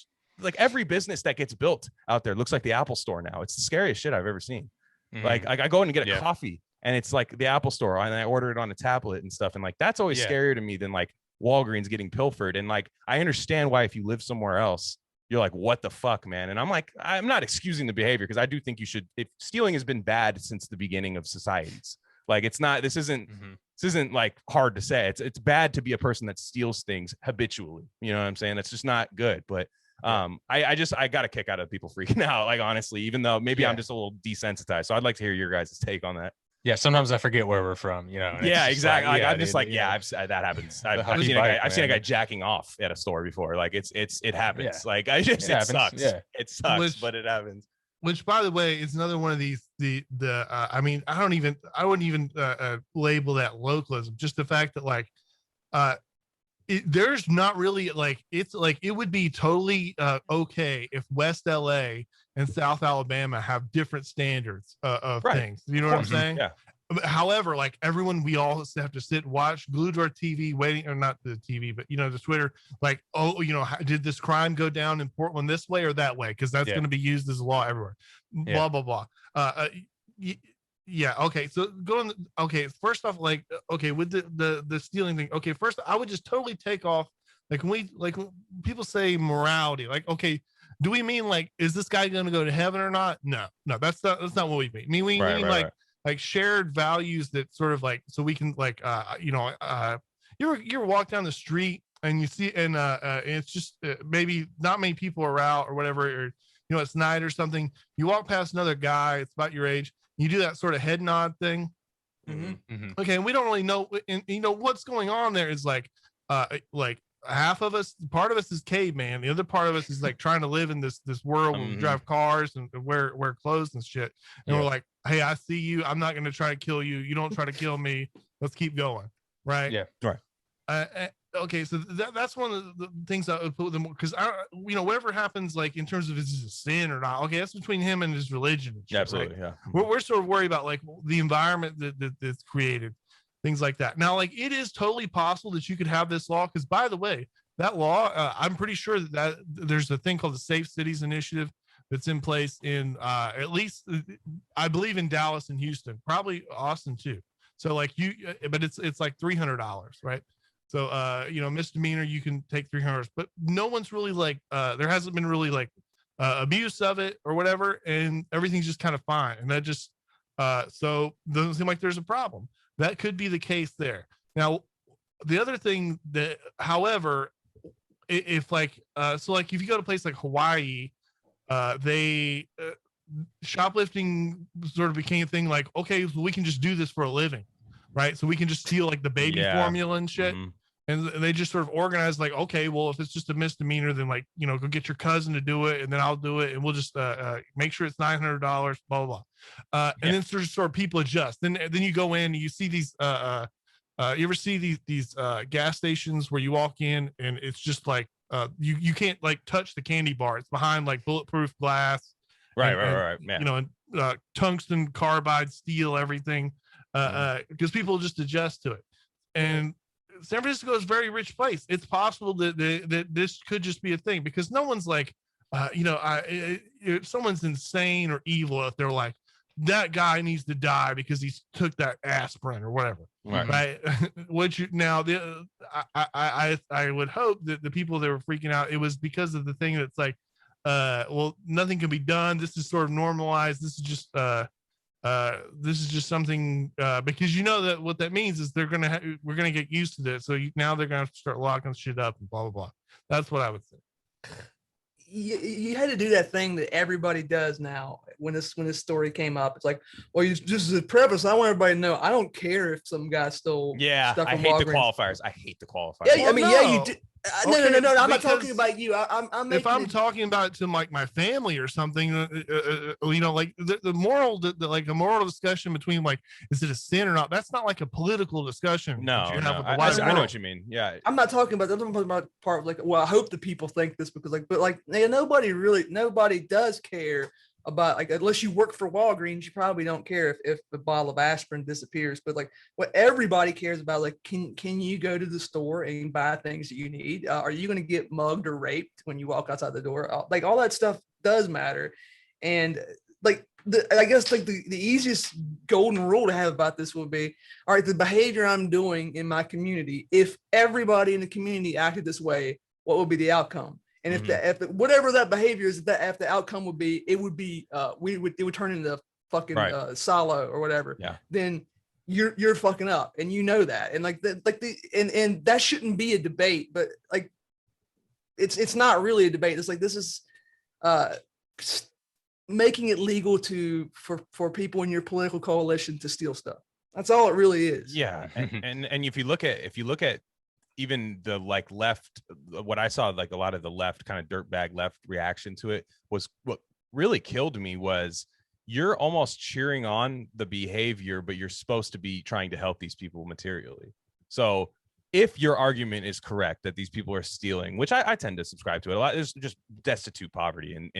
every business that gets built out there looks like the Apple Store now. It's the scariest shit I've ever seen. Like I go in and get a coffee, and it's like the Apple Store, and I order it on a tablet and stuff. And like, that's always scarier to me than like Walgreens getting pilfered. And like, I understand why, if you live somewhere else, you're like, what the fuck, man? And I'm like, I'm not excusing the behavior, because I do think you should, if stealing has been bad since the beginning of societies, like, it's not, this isn't like hard to say. It's bad to be a person that steals things habitually. You know what I'm saying? It's just not good. But I got a kick out of people freaking out, like, honestly, even though maybe I'm just a little desensitized. So I'd like to hear your guys' take on that. Yeah, sometimes I forget where we're from, you know. Yeah, exactly. Like, I'm just like, that happens. I've seen a guy jacking off at a store before. Like, it happens. Like, it sucks. Yeah, it sucks, but it happens. Which, by the way, is another one of these. I mean, I wouldn't even label that localism. Just the fact that, like, there's not really, like, it's like, it would be totally okay if West LA and South Alabama have different standards of things. You know what I'm saying? Yeah. However, like, everyone, we all have to sit and watch, glued to our TV, waiting, or not the TV, but, you know, the Twitter, like, oh, you know, did this crime go down in Portland this way or that way? Because that's going to be used as law everywhere. Blah, blah, blah. Yeah. Okay. So going. Okay. First off, like, okay, with the stealing thing. Okay. First, I would just totally take off. Like, when people say morality, like, okay, do we mean, like, is this guy going to go to heaven or not? No, that's not what we mean. We mean like shared values that sort of, like, so we can, like, you know, you ever walk down the street and you see, and it's just maybe not many people are out or whatever, or, you know, it's night or something. You walk past another guy, it's about your age. You do that sort of head nod thing. Okay, and we don't really know, and you know what's going on there is like half of us, part of us is caveman. The other part of us is like trying to live in this world where we drive cars and wear clothes and shit. And we're like, hey, I see you. I'm not going to try to kill you. You don't try to kill me. Let's keep going. Right. Yeah. Right. Okay. So that's one of the things I would put them, because whatever happens, like in terms of is it a sin or not. Okay. That's between him and his religion. And shit, absolutely. Right? Yeah. We're sort of worried about like the environment that's created. Things like that. Now, like it is totally possible that you could have this law, because by the way, that law, I'm pretty sure that there's a thing called the Safe Cities Initiative that's in place in at least, I believe, in Dallas and Houston, probably Austin too. So like but it's like $300, right? So misdemeanor, you can take $300, but no one's really like there hasn't been really like abuse of it or whatever, and everything's just kind of fine. And that just so doesn't seem like there's a problem. That could be the case there. Now, the other thing that, however, if like, so like if you go to a place like Hawaii, they shoplifting sort of became a thing like, okay, so we can just do this for a living, right? So we can just steal like the baby formula and shit. Mm-hmm. And they just sort of organized like, okay, well, if it's just a misdemeanor, then like, go get your cousin to do it, and then I'll do it, and we'll just make sure it's $900, blah, blah, blah. And then sort of people adjust. Then you go in and you see these, you ever see these gas stations where you walk in and it's just like, you can't like touch the candy bar. It's behind like bulletproof glass. Right. Yeah. And tungsten carbide steel, everything, because people just adjust to it. And San Francisco is a very rich place. It's possible that this could just be a thing, because no one's like, if someone's insane or evil, if they're like, that guy needs to die because he took that aspirin or whatever, right? Which now, I would hope that the people that were freaking out, it was because of the thing that's like, well, nothing can be done. This is sort of normalized. This is just something because that what that means is we're gonna get used to this. So now they're gonna have to start locking shit up and blah blah blah. That's what I would say. You had to do that thing that everybody does now. When this story came up, it's like, well, just as a preface, I want everybody to know I don't care if some guy stole. Stuff I hate Walgreens. the qualifiers. I hate the qualifiers. Yeah, I mean, you do. No. I'm not talking about you. If I'm talking about it to like my family or something, like the moral, like a moral discussion between like, is it a sin or not? That's not like a political discussion. No. I know what you mean. Yeah. I'm not talking about. I'm talking about part of like, well, I hope that people think this because nobody does care about, like, unless you work for Walgreens, you probably don't care if the bottle of aspirin disappears. But like, what everybody cares about, like, can you go to the store and buy things that you need? Are you going to get mugged or raped when you walk outside the door? Like, all that stuff does matter. And like, I guess like the easiest golden rule to have about this would be, all right, the behavior I'm doing in my community, if everybody in the community acted this way, what would be the outcome? And if whatever that behavior is, if the outcome would be, it would turn into fucking silo or whatever. Yeah. Then you're fucking up, and that, and and that shouldn't be a debate, but like it's not really a debate. It's like, this is making it legal for people in your political coalition to steal stuff. That's all it really is. Yeah. And if you look at even the like left, what I saw, like a lot of the left kind of dirtbag left reaction to it, was what really killed me was, you're almost cheering on the behavior, but you're supposed to be trying to help these people materially. So if your argument is correct that these people are stealing, which I tend to subscribe to it a lot, there's just destitute poverty in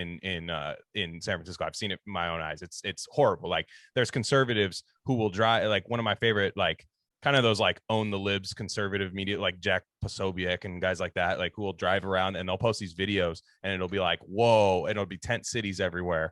San Francisco. I've seen it in my own eyes. It's horrible. Like, there's conservatives who will drive, like one of my favorite, like, kind of those like own the libs conservative media, like Jack Posobiec and guys like that, like, who will drive around and they'll post these videos and it'll be like, whoa, and it'll be tent cities everywhere,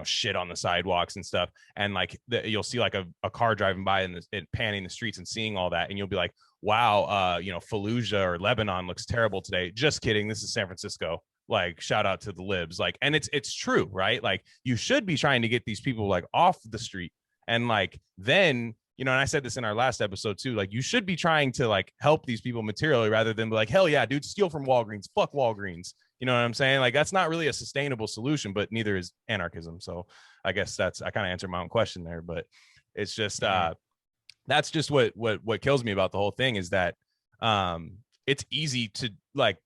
shit on the sidewalks and stuff. And like you'll see like a car driving by and panning the streets and seeing all that. And you'll be like, wow, Fallujah or Lebanon looks terrible today. Just kidding. This is San Francisco. Like, shout out to the libs. Like, and it's true, right? Like, you should be trying to get these people like off the street. And like, then, and I said this in our last episode too, like, you should be trying to like help these people materially rather than be like, hell yeah, dude, steal from Walgreens, fuck Walgreens. You know what I'm saying? Like, that's not really a sustainable solution, but neither is anarchism. So I guess I kind of answered my own question there, but it's just, that's just what kills me about the whole thing is that, it's easy to like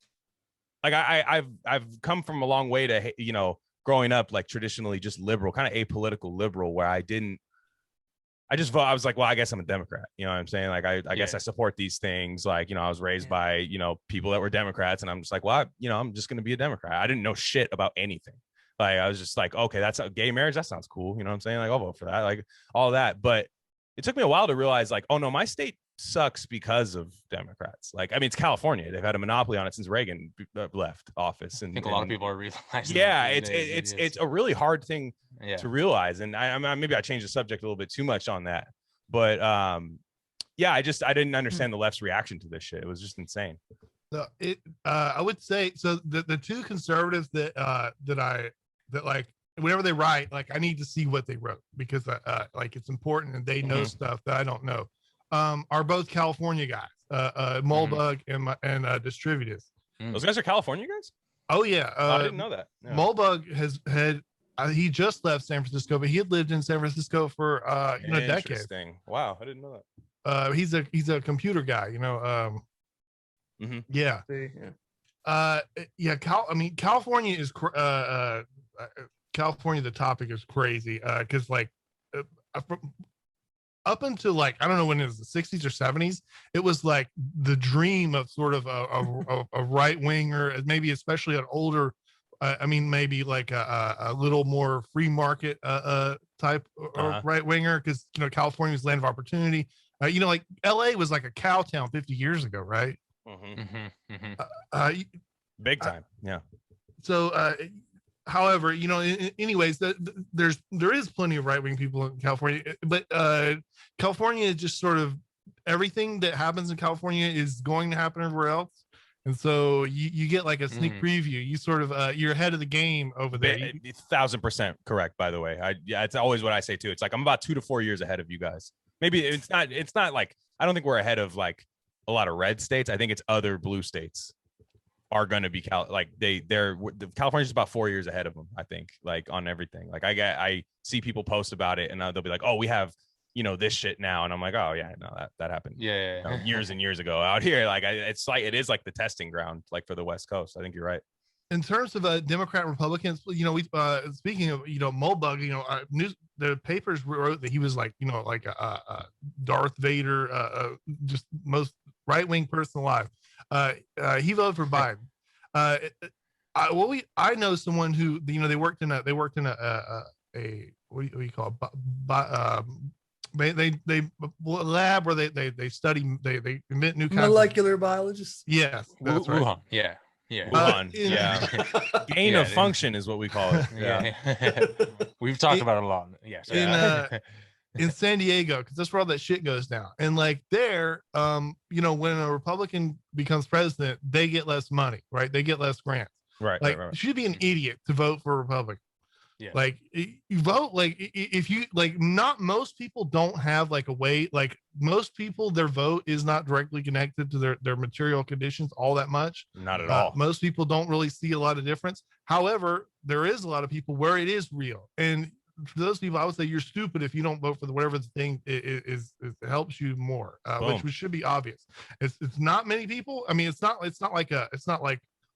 I've come from a long way to, you know, growing up like traditionally just liberal, kind of apolitical liberal, where I just vote. I was like, well, I guess I'm a Democrat. You know what I'm saying? Like, I guess I support these things. Like, you know, I was raised by, you know, people that were Democrats, and I'm just like, well, you know, I'm just going to be a Democrat. I didn't know shit about anything. Like, I was just like, okay, that's a gay marriage. That sounds cool. You know what I'm saying? Like, I'll vote for that. Like all that. But it took me a while to realize like, oh no, my state sucks because of Democrats. Like, I mean, it's California. They've had a monopoly on it since Reagan left office. And I think a lot of people are realizing. Yeah, it's a really hard thing to realize. And I maybe I changed the subject a little bit too much on that. But yeah, I didn't understand the left's reaction to this shit. It was just insane. So I would say so. The two conservatives that like whenever they write, like I need to see what they wrote because like it's important and they know stuff that I don't know. Are both California guys, Mulbug and Distributus. Those guys are California guys? Oh yeah. I didn't know that. Yeah. Mulbug had he just left San Francisco, but he had lived in San Francisco for decades. Interesting. Wow, I didn't know that. He's a computer guy, you know. Yeah. California is California. The topic is crazy because like up until like I don't know when it was the 60s or 70s, it was like the dream of sort of a right winger, maybe especially an older. Maybe like a little more free market type right winger because you know California was land of opportunity. You know, like LA was like a cow town 50 years ago, right? Big time, yeah. So, however, you know, anyways, there is plenty of right wing people in California, but California is just sort of everything that happens in California is going to happen everywhere else. And so you get like a sneak preview. You sort of you're ahead of the game over there. 1,000% correct. By the way, it's always what I say too. It's like I'm about 2 to 4 years ahead of you guys. Maybe it's not like I don't think we're ahead of like a lot of red states. I think it's other blue states are going to be California's about 4 years ahead of them. I think like on everything. Like I see people post about it and they'll be like, oh, we have, you know, this shit now. And I'm like, oh yeah, no, that happened. Yeah. You know, years and years ago out here. Like it is like the testing ground, like for the West Coast. I think you're right. In terms of Democrat Republicans, you know, we speaking of, you know, Mulbug, you know, the papers wrote that he was like, you know, like a Darth Vader, just most right wing person alive. He voted for Biden. I know someone who, you know, they worked in a what do you call it? They lab where they study they invent new kinds molecular biologists. Yes, that's right. Wuhan. Yeah. Gain of function is what we call it. Yeah. We've talked about it a lot. Yes. In San Diego, because that's where all that shit goes down. And like there, you know, when a Republican becomes president, they get less money, right? They get less grants. Right. Like right. You should be an idiot to vote for a Republican. Yeah. Like you vote, like if you like, not most people don't have like a way, like most people, their vote is not directly connected to their material conditions all that much. Not at all. Most people don't really see a lot of difference. However, there is a lot of people where it is real. And for those people, I would say you're stupid if you don't vote for whatever the thing is helps you more, which should be obvious. It's not many people. I mean, it's not like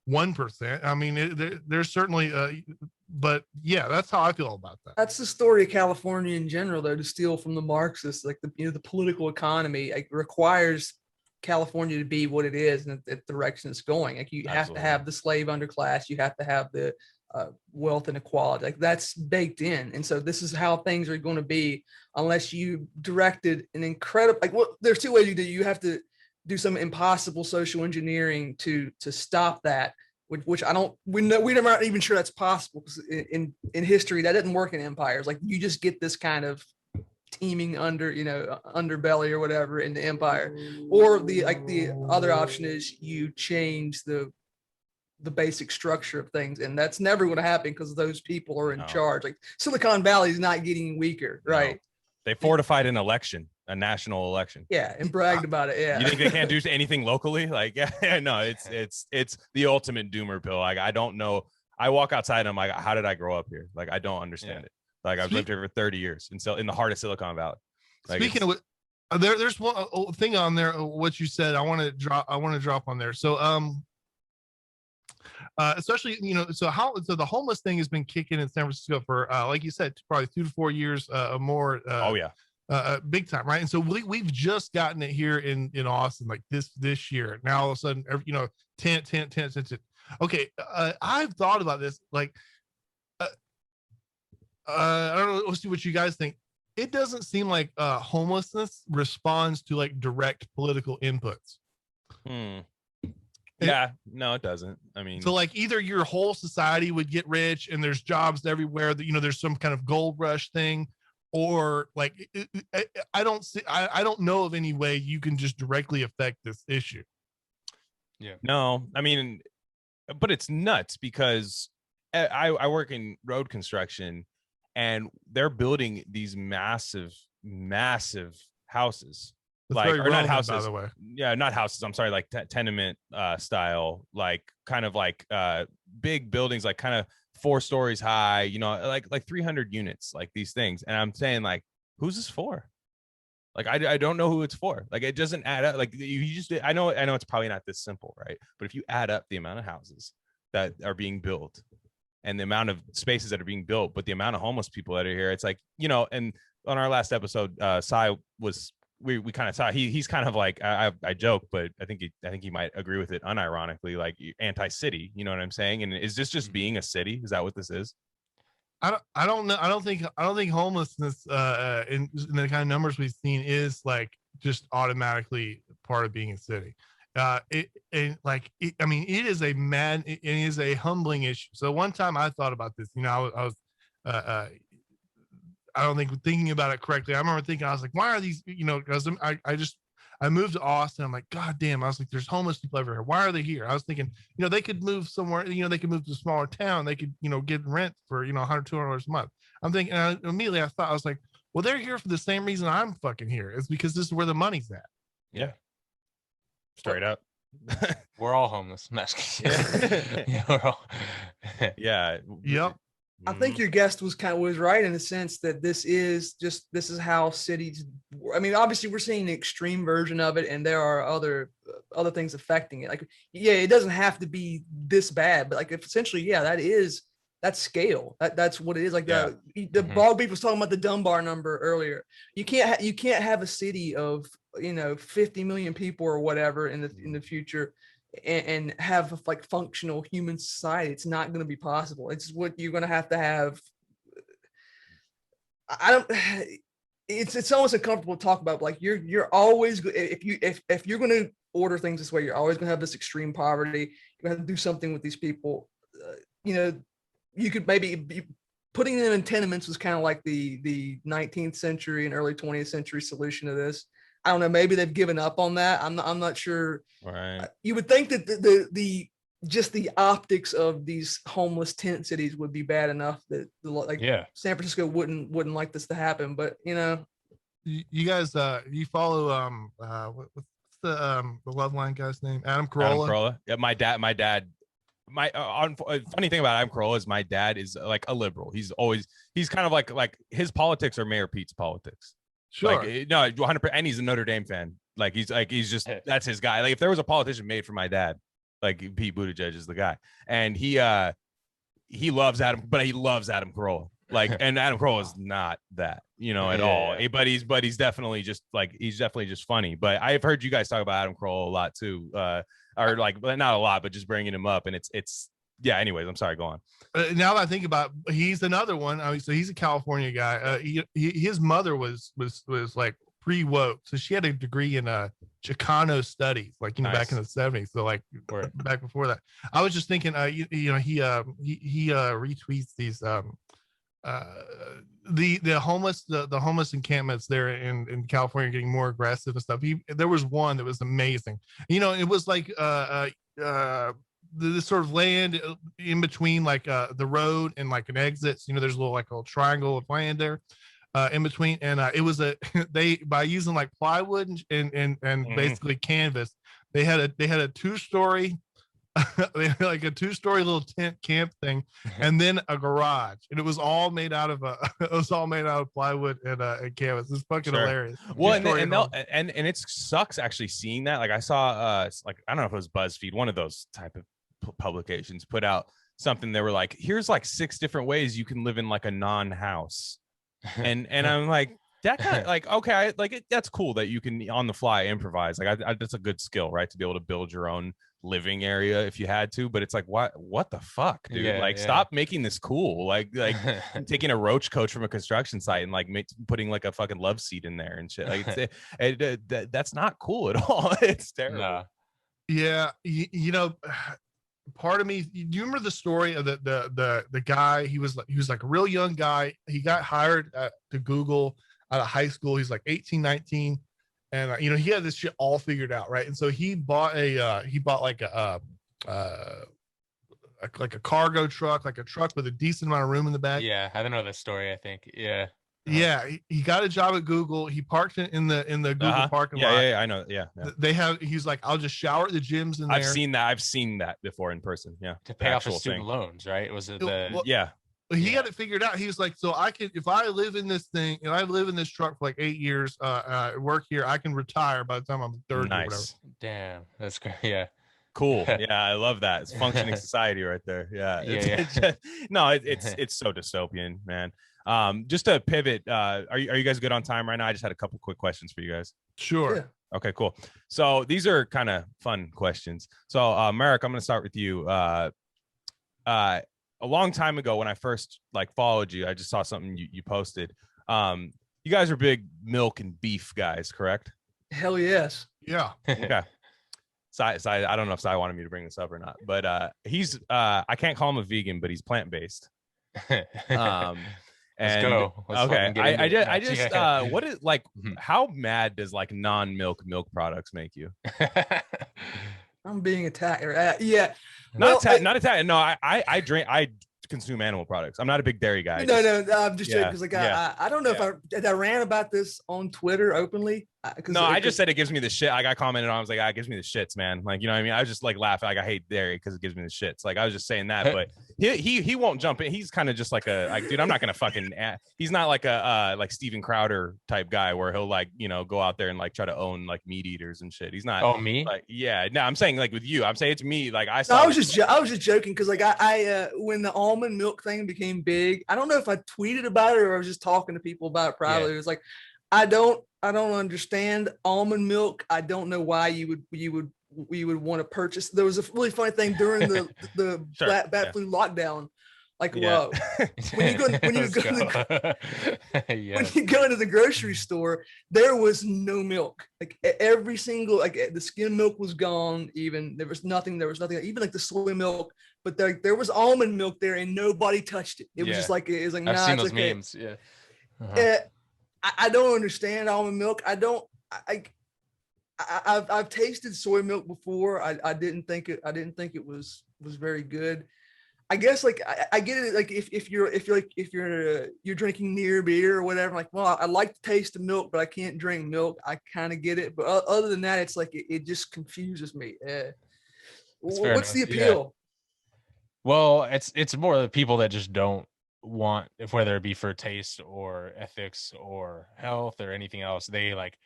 1%. I mean, there's certainly, but yeah, that's how I feel about that. That's the story of California in general, though, to steal from the Marxists, like the political economy requires California to be what it is and the direction it's going. Like you have to have the slave underclass, you have to have the wealth inequality, like that's baked in. And so this is how things are going to be unless you directed an incredible, like there's two ways you do. You have to do some impossible social engineering to stop that, which we're not even sure that's possible, because in history that didn't work in empires. Like you just get this kind of teeming underbelly or whatever in the empire, or the other option is you change the basic structure of things, and that's never going to happen because those people are in charge. Like Silicon Valley is not getting weaker, right? No. They fortified an election, a national election. Yeah, and bragged about it. Yeah. You think they can't do anything locally? Like, yeah, no, it's the ultimate doomer pill. Like, I don't know. I walk outside and I'm like, how did I grow up here? Like, I don't understand it. Like, I've lived here for 30 years in the heart of Silicon Valley. Like, There's one thing on there. What you said, I want to drop on there. So, especially, so the homeless thing has been kicking in San Francisco for, like you said, probably 2 to 4 years more. Oh yeah. Big time, right? And so we've just gotten it here in Austin, like this year. Now all of a sudden, tent. Okay, I've thought about this. Like, I don't know. Let's see what you guys think. It doesn't seem like homelessness responds to like direct political inputs. Yeah, no, it doesn't. I mean, so like either your whole society would get rich and there's jobs everywhere that, there's some kind of gold rush thing, or like, I don't know of any way you can just directly affect this issue. Yeah, no, I mean, but it's nuts because I work in road construction and they're building these massive houses. That's like, or not houses, by the way. Yeah, not houses. I'm sorry, like tenement style, like kind of like big buildings, like kind of 4 stories high, like 300 units, like these things. And I'm saying, like, who's this for? Like, I don't know who it's for. Like, it doesn't add up. Like, you just, I know it's probably not this simple, right? But if you add up the amount of houses that are being built and the amount of spaces that are being built, but the amount of homeless people that are here, it's like, and on our last episode, Sai was, we kind of saw he's kind of like, I joke, but I think he might agree with it unironically, like anti-city, you know what I'm saying? And is this just being a city? Is that what this is? I don't know. I don't think homelessness in the kind of numbers we've seen is like just automatically part of being a city. It is it is a humbling issue. So one time I thought about this, I was I don't think thinking about it correctly. I remember thinking, I was like, why are these, because I moved to Austin. I'm like, God damn. I was like, there's homeless people everywhere. Why are they here? I was thinking, they could move somewhere, they could move to a smaller town. They could, get rent for, $100, $200 a month. I'm thinking, immediately I thought, I was like, well, they're here for the same reason I'm fucking here. It's because this is where the money's at. Yeah. Straight up. We're all homeless. Yeah. We're all... Yeah. Yep. I think your guest was right in the sense that this is how cities. I mean, obviously, we're seeing the extreme version of it, and there are other things affecting it. Like, yeah, it doesn't have to be this bad, but like, if essentially, that's scale. That's what it is. Like the Bald Beef was talking about the Dunbar number earlier. You can't have a city of 50 million people or whatever in the future and have like functional human society. It's not going to be possible. It's what you're going to have. It's almost uncomfortable to talk about. Like you're always, if you're going to order things this way, you're always going to have this extreme poverty. You're going to have to do something with these people. You could maybe be putting them in tenements was kind of like the 19th century and early 20th century solution to this. I don't know. Maybe they've given up on that. I'm not sure. Right. You would think that the just the optics of these homeless tent cities would be bad enough that San Francisco wouldn't like this to happen. But you guys, you follow what's the Loveline guy's name? Adam Carolla. Yeah, my dad. Funny thing about Adam Carolla is my dad is like a liberal. He's kind of like his politics are Mayor Pete's politics. Sure. Like, no, 100%. And he's a Notre Dame fan. He's just, that's his guy. Like, if there was a politician made for my dad, like Pete Buttigieg is the guy. And he loves Adam, but he loves Adam Carolla. Like, and Adam Carolla is not that, at all. Yeah. But he's definitely just funny. But I've heard you guys talk about Adam Carolla a lot too. Or like, not a lot, but just bringing him up. And it's yeah. Anyways, I'm sorry. Go on. Now that I think about it, he's another one. I mean, so he's a California guy. His mother was like pre-woke, so she had a degree in Chicano studies, like nice. Back in the 70s. So like back before that, I was just thinking, he retweets these the homeless encampments there in California getting more aggressive and stuff. There was one that was amazing. It was like this sort of land in between like the road and like an exit. So, there's a little triangle of land there in between. And it was by using like plywood and basically canvas, they had a 2-story like a 2-story little tent camp thing, and then a garage, and it was all made out of plywood and canvas. It's fucking hilarious. Well, and it sucks actually seeing that. Like I saw like I don't know if it was BuzzFeed, one of those type of publications put out something. They were like, here's like 6 different ways you can live in like a non-house, and I'm like, that kind of like, okay, that's cool that you can on the fly improvise. Like that's a good skill, right, to be able to build your own living area if you had to. But it's like, what the fuck, dude? Stop making this cool. Like taking a roach coach from a construction site and like putting like a fucking love seat in there and shit. Like that's not cool at all. It's terrible. Nah. Yeah, you know, part of me, do you remember the story of the guy? He was like a real young guy. He got hired to Google out of high school. He's like 18, 19. And, you know, he had this shit all figured out. Right. And so he bought like a cargo truck, like a truck with a decent amount of room in the back. Yeah. I don't know that story, I think. Yeah. Yeah. He got a job at Google. He parked it in the Google parking lot. Yeah. I know. Yeah. He's like, I'll just shower at the gyms in there. I've seen that before in person. Yeah. To pay off his student loans, right? Was it he had it figured out. He was like, so I could, if I live in this thing and I live in this truck for like 8 years, work here, I can retire by the time I'm 30 or whatever. Damn, that's great. Yeah. Cool. Yeah, I love that. It's functioning society right there. Yeah. It's so dystopian, man. Just to pivot, are you guys good on time right now? I just had a couple quick questions for you guys. Sure. Yeah. Okay, cool. So these are kind of fun questions. So Merrick, I'm going to start with you. A long time ago when I first like followed you, I just saw something you posted. You guys are big milk and beef guys, correct? Hell yes. Yeah. Okay. I don't know if Sai wanted me to bring this up or not, but he's I can't call him a vegan, but he's plant-based. Let's go. I just what is like how mad does like non-milk products make you? I'm being attacked. Yeah. Not attacked. No, I consume animal products. I'm not a big dairy guy. No, I'm just joking because I don't know if I ran about this on Twitter openly. I just said it gives me the shit. Like I commented on, I was like, it gives me the shits, man. Like, you know what I mean? I was just like laughing, like I hate dairy because it gives me the shits. Like I was just saying that, but he won't jump in. He's kind of just like dude, I'm not gonna fucking. He's not like a like Steven Crowder type guy where he'll like, you know, go out there and like try to own like meat eaters and shit. He's not. Oh, me? Like, yeah, no, I'm saying like with you. I'm saying it's me. Like I was just joking because like I when the almond milk thing became big, I don't know if I tweeted about it or I was just talking to people about it privately. Yeah. It was like I don't understand almond milk. I don't know why you would want to purchase. There was a really funny thing during the bat flu lockdown. Like, whoa, when you go into the grocery store, there was no milk. Like every single, like the skim milk was gone. Even there was nothing. Even like the soy milk. But there was almond milk there, and nobody touched it. It was just like I've seen those memes. Yeah. I don't understand almond milk. I've tasted soy milk before. I didn't think it was very good. I guess like I get it. Like if you're drinking near beer or whatever, like, well, I like the taste of milk, but I can't drink milk. I kind of get it. But other than that, it's like it just confuses me. What's the appeal? Yeah. Well, it's more the people that just don't want, if whether it be for taste or ethics or health or anything else, they like,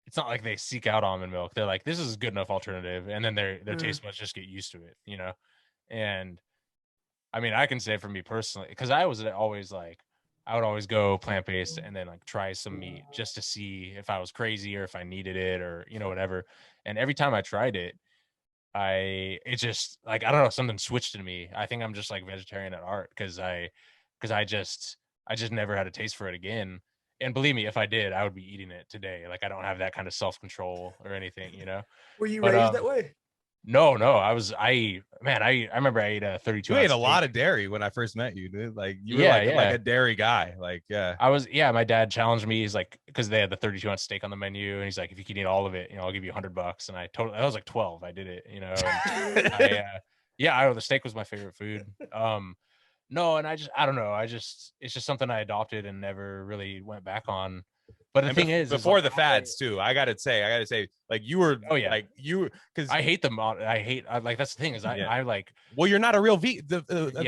it's not like they seek out almond milk. They're like, this is a good enough alternative, and then their taste buds just get used to it, you know. And I mean, I can say for me personally, because I would always go plant-based and then like try some meat just to see if I was crazy or if I needed it or, you know, whatever. And every time I tried it, it just like, I don't know, something switched in me. I think I'm just like vegetarian at heart because I just never had a taste for it again. And believe me, if I did, I would be eating it today. Like I don't have that kind of self-control or anything, you know. Were you raised that way? No, I remember I ate a 32. You ate a lot of dairy when I first met you, dude. Like you were like a dairy guy. Like, yeah. My dad challenged me. He's like, because they had the 32-ounce steak on the menu, and he's like, if you can eat all of it, you know, I'll give you $100. And I was like 12. I did it, you know. And the steak was my favorite food. No, and I don't know. It's just something I adopted and never really went back on. But the thing is, before the fads too, I gotta say, like you were, because I hate them. Like that's the thing is, I like. Well, you're not a real vegan. The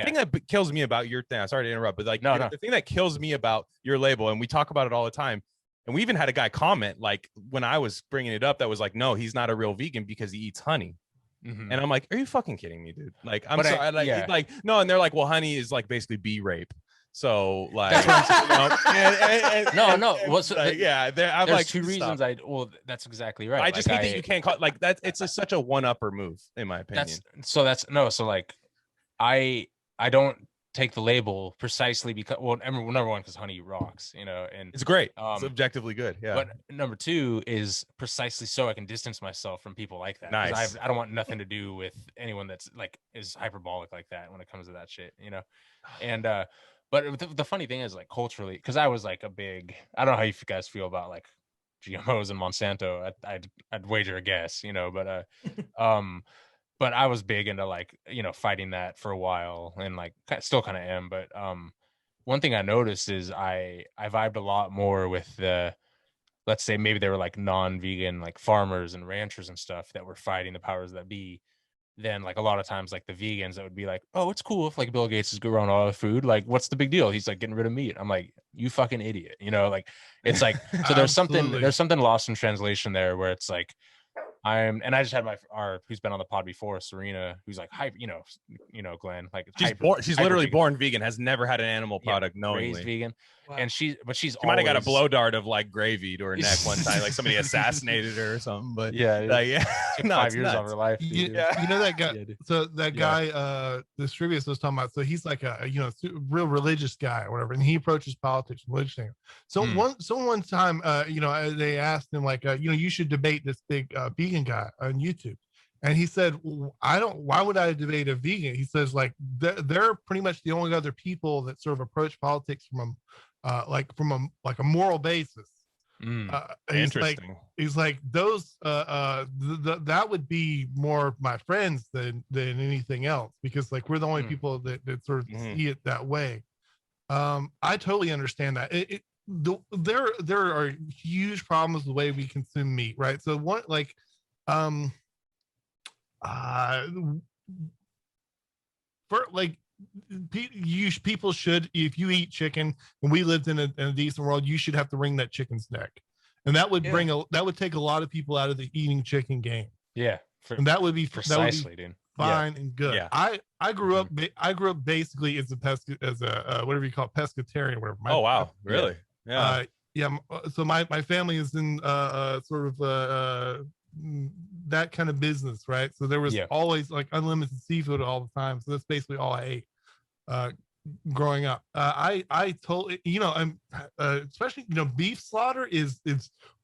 thing that kills me about your thing. I'm sorry to interrupt, but like the thing that kills me about your label, and we talk about it all the time, and we even had a guy comment like when I was bringing it up that was like, no, he's not a real vegan because he eats honey. And I'm like, are you fucking kidding me, dude? Like, I'm sorry, like no, and they're like, well, honey is like basically bee rape. So like, no. What's like, I'm there's like two reasons. That's exactly right. I just hate that you can't call like that. It's such a one-upper move, in my opinion. So like, I don't take the label precisely because number one, because honey rocks, and it's great. It's objectively good. Yeah. But number two is precisely so I can distance myself from people like that. Nice. I don't want nothing to do with anyone that's like is hyperbolic like that when it comes to that shit, and but the funny thing is, like, culturally, because I was like I don't know how you guys feel about like GMOs and Monsanto. I'd wager a guess, but I was big into like, fighting that for a while, and like still kind of am. But one thing I noticed is I vibed a lot more with let's say maybe they were like non-vegan, like farmers and ranchers and stuff that were fighting the powers that be, then like a lot of times like the vegans that would be like, oh, it's cool if like Bill Gates is growing all the food, like what's the big deal, he's like getting rid of meat. I'm like, you fucking idiot, like it's like so there's something lost in translation there where it's like and I just had our who's been on the pod before, Serena, who's like hype, Glenn, like she's literally born vegan, has never had an animal product, knowingly raised vegan. Wow. And she might have got a blow dart of like gravy to her neck one time, like somebody assassinated her or something. But took 5 years of her life. You know that guy. So that guy, Distribuous was talking about. So he's like a real religious guy or whatever, and he approaches politics and religious thing. So one time, they asked him like, you should debate this big vegan guy on YouTube. And he said, why would I debate a vegan? He says, like, they're pretty much the only other people that sort of approach politics from a moral basis. Interesting. He's like those that would be more my friends than anything else, because like we're the only people that sort of see it that way. I totally understand that. There are huge problems with the way we consume meat, right? So what like for like people should, if you eat chicken and we lived in a decent world, you should have to wring that chicken's neck, and that would that would take a lot of people out of the eating chicken game. And that would be precisely, dude. Fine and good. I grew up basically as a whatever you call it, pescatarian, whatever. Oh wow, really? So my family is in sort of that kind of business, right? So there was always like unlimited seafood all the time. So that's basically all I ate growing up. I told I'm especially beef slaughter is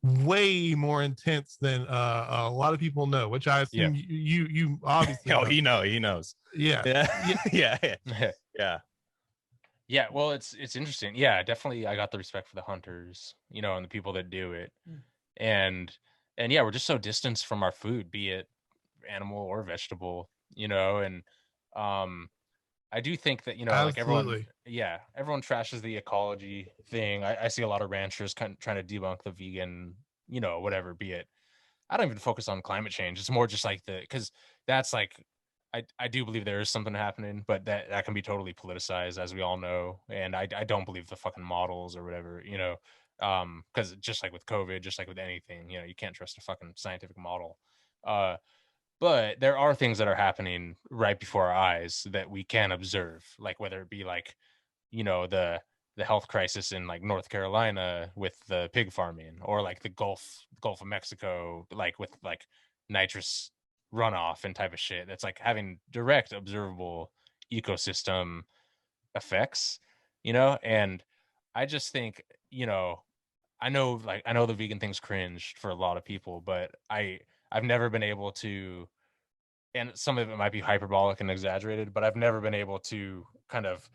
way more intense than a lot of people know, which I assume you obviously know. He knows. Yeah. Well, it's interesting. Definitely I got the respect for the hunters, and the people that do it. And we're just so distanced from our food, be it animal or vegetable, and I do think that, like everyone trashes the ecology thing. I see a lot of ranchers kind of trying to debunk the vegan, whatever, be it. I don't even focus on climate change. It's more just like because that's like, I do believe there is something happening, but that can be totally politicized, as we all know. And I don't believe the fucking models or whatever, because just like with COVID, just like with anything, you can't trust a fucking scientific model. But there are things that are happening right before our eyes that we can observe, like whether it be like, the health crisis in like North Carolina with the pig farming, or like the Gulf of Mexico, like with like nitrous runoff and type of shit. That's like having direct observable ecosystem effects, and I just think, I know the vegan thing's cringe for a lot of people, but I've never been able to, and some of it might be hyperbolic and exaggerated, but I've never been able to kind of,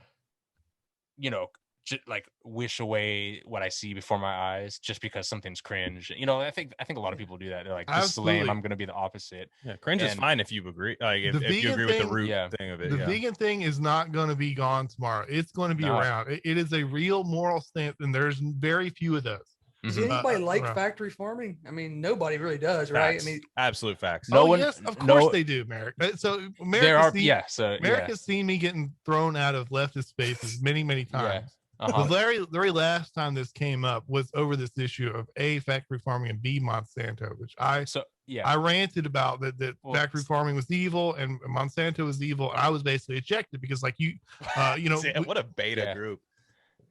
like wish away what I see before my eyes just because something's cringe. I think a lot of people do that. They're like, this is lame, I'm going to be the opposite. Cringe is fine if you agree. Like if you agree with the root thing of it. The vegan thing is not going to be gone tomorrow. It's going to be around. It is a real moral stance, and there's very few of those. Does anybody like factory farming? I mean, nobody really does, facts. Right? I mean, absolute facts. No one. Yes, of course they do, Merrick. So Merrick has seen me getting thrown out of leftist spaces many, many times. The very last time this came up was over this issue of A, factory farming, and B, Monsanto, which I ranted about that factory farming was evil and Monsanto was evil. And I was basically ejected because what a beta group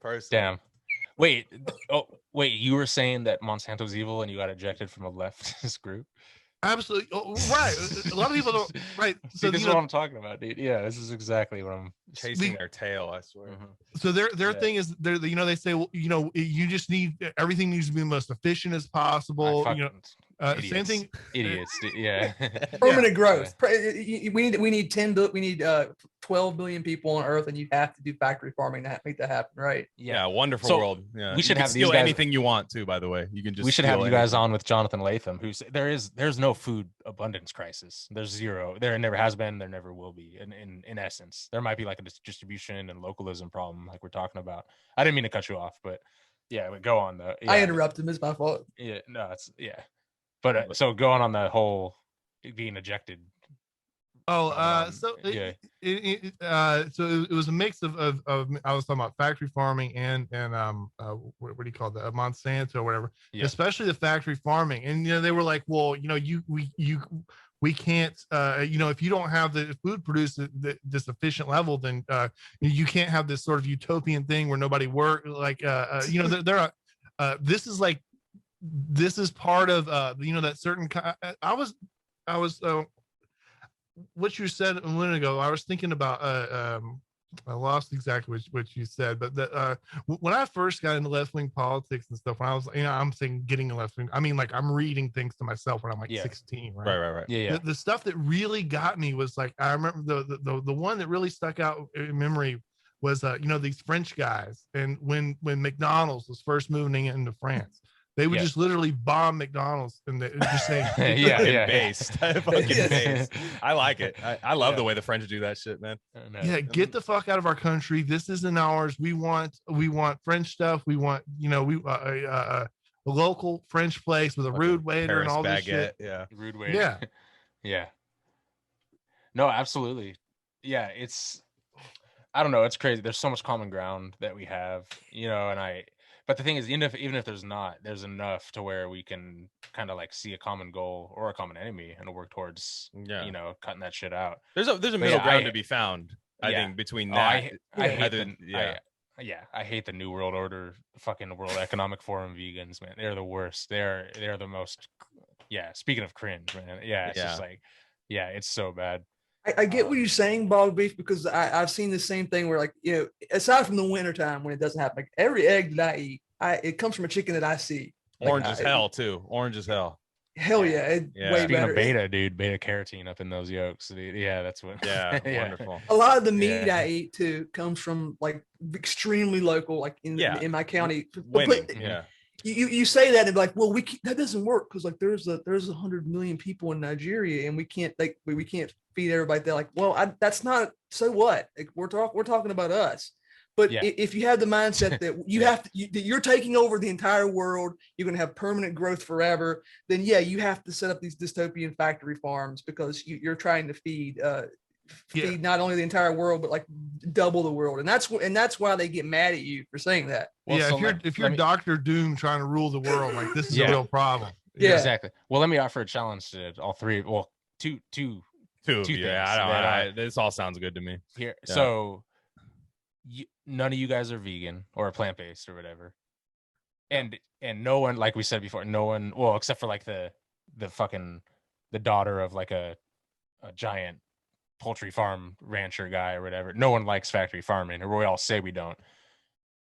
person. Damn. Wait, you were saying that Monsanto's evil and you got ejected from a leftist group? Absolutely. Oh, right. A lot of people don't. Right. So this is what I'm talking about, dude. Yeah, this is exactly what I'm chasing their tail. I swear. So their thing is, they say, well, you just need everything needs to be the most efficient as possible. Same thing. Idiots. Yeah. Permanent growth. We need 12 billion people on Earth, and you have to do factory farming to make that happen, right? Yeah, wonderful world. Yeah, we should have steal anything you want to. By the way, you can just. We should have you guys on with Jonathan Latham, who's there's no food abundance crisis. There's zero. There never has been. There never will be. In essence, there might be like a distribution and localism problem, like we're talking about. I didn't mean to cut you off, but go on though. Yeah. I interrupted him. It's my fault. Yeah, no, it's But so going on the whole being ejected. So it was a mix of I was talking about factory farming and what do you call that, Monsanto or whatever, especially the factory farming. And they were like, well, we can't if you don't have the food produced at this efficient level, then you can't have this sort of utopian thing where nobody work this is part of that certain I was what you said a minute ago. I was thinking about I lost exactly what you said, but when I first got into left-wing politics and stuff, when I was I'm saying getting a left-wing, I mean, like, I'm reading things to myself when I'm like 16, right? Yeah. The stuff that really got me was like, I remember the one that really stuck out in memory was these French guys, and when McDonald's was first moving into France, they would just literally bomb McDonald's and they just say, based. Based. I like it. I love the way the French do that shit, man. Get the fuck out of our country. This isn't ours. We want French stuff. We want a local French place with a rude waiter Paris and all baguette, this shit. Yeah, rude waiter. Yeah. No, absolutely. Yeah, it's. I don't know. It's crazy. There's so much common ground that we have, But the thing is, even if there's not, there's enough to where we can kind of like see a common goal or a common enemy and work towards, cutting that shit out. There's a middle ground to be found, I think, between that. I hate the New World Order, fucking World Economic Forum vegans, man. They're the worst. They're the most. Yeah. Speaking of cringe, man. Yeah. It's just like, it's so bad. I get what you're saying, Bog Beef, because I've seen the same thing where, like, aside from the wintertime when it doesn't happen, like, every egg that I eat, it comes from a chicken that I see. Orange as hell, too. Orange as hell. Hell yeah. Way Speaking better. Of beta, dude, beta carotene up in those yolks. Dude. Yeah, that's what. Yeah, wonderful. A lot of the meat I eat, too, comes from, like, extremely local, like in my county. You say that and be like, well, that doesn't work because, like, there's 100 million people in Nigeria and we can't feed everybody. They're like, well, that's not, so what? Like, we're talking about us. But if you have the mindset that you're taking over the entire world, you're going to have permanent growth forever, then you have to set up these dystopian factory farms because you're trying to feed not only the entire world but like double the world, and that's why they get mad at you for saying that. If you're Dr. Doom trying to rule the world, like, this is a real problem. Yeah, exactly. Well, let me offer a challenge to all three. Well, two things. This all sounds good to me here. So none of you guys are vegan or plant-based or whatever, and no one, like we said before, no one, well, except for like the daughter of like a giant poultry farm rancher guy or whatever. No one likes factory farming, or we all say we don't.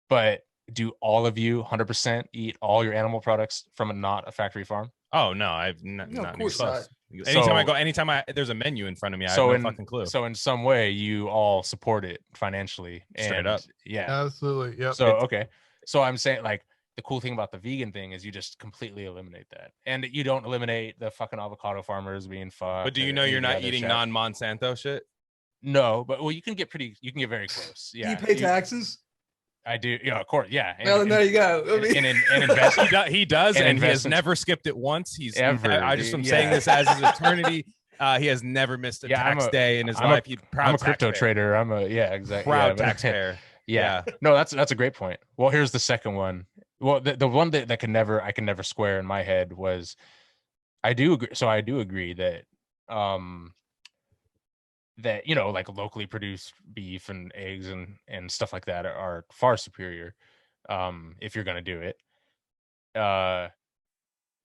But do all of you 100% eat all your animal products from not a factory farm? Oh no, I've not. Of course not. Anytime there's a menu in front of me, I have no fucking clue. So in some way, you all support it financially. Straight up. Yeah, absolutely. Yeah. So okay. So I'm saying, like, the cool thing about the vegan thing is you just completely eliminate that, and you don't eliminate the fucking avocado farmers being fucked. But do you know you're not eating non-Monsanto shit? No, but you can get very close. Yeah. Do you pay taxes? I do. Yeah, of course. Yeah. Well, there you go. I mean, and invest. He does, and he has never skipped it once. I just am saying this as his eternity. He has never missed a tax day in his life. I'm a crypto trader. Exactly. Proud taxpayer. Yeah. No, that's a great point. Well, here's the second one. Well, the one that I can never square in my head was, I do agree that that, you know, like locally produced beef and eggs and stuff like that are far superior if you're going to do it.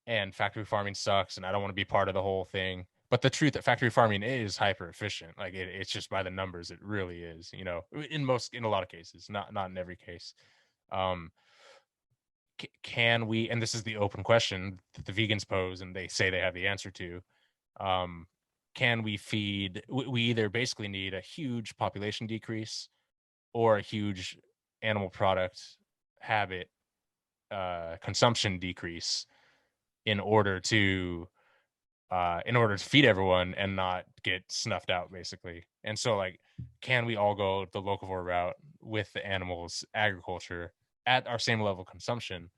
And factory farming sucks, and I don't want to be part of the whole thing. But the truth that factory farming is hyper efficient. Like it's just by the numbers, it really is, you know, in a lot of cases, not in every case. Can we, and this is the open question that the vegans pose and they say they have the answer to, can we feed, we either basically need a huge population decrease or a huge animal product habit consumption decrease in order to feed everyone and not get snuffed out, basically. And so, like, can we all go the locavore route with the animals, agriculture at our same level of consumption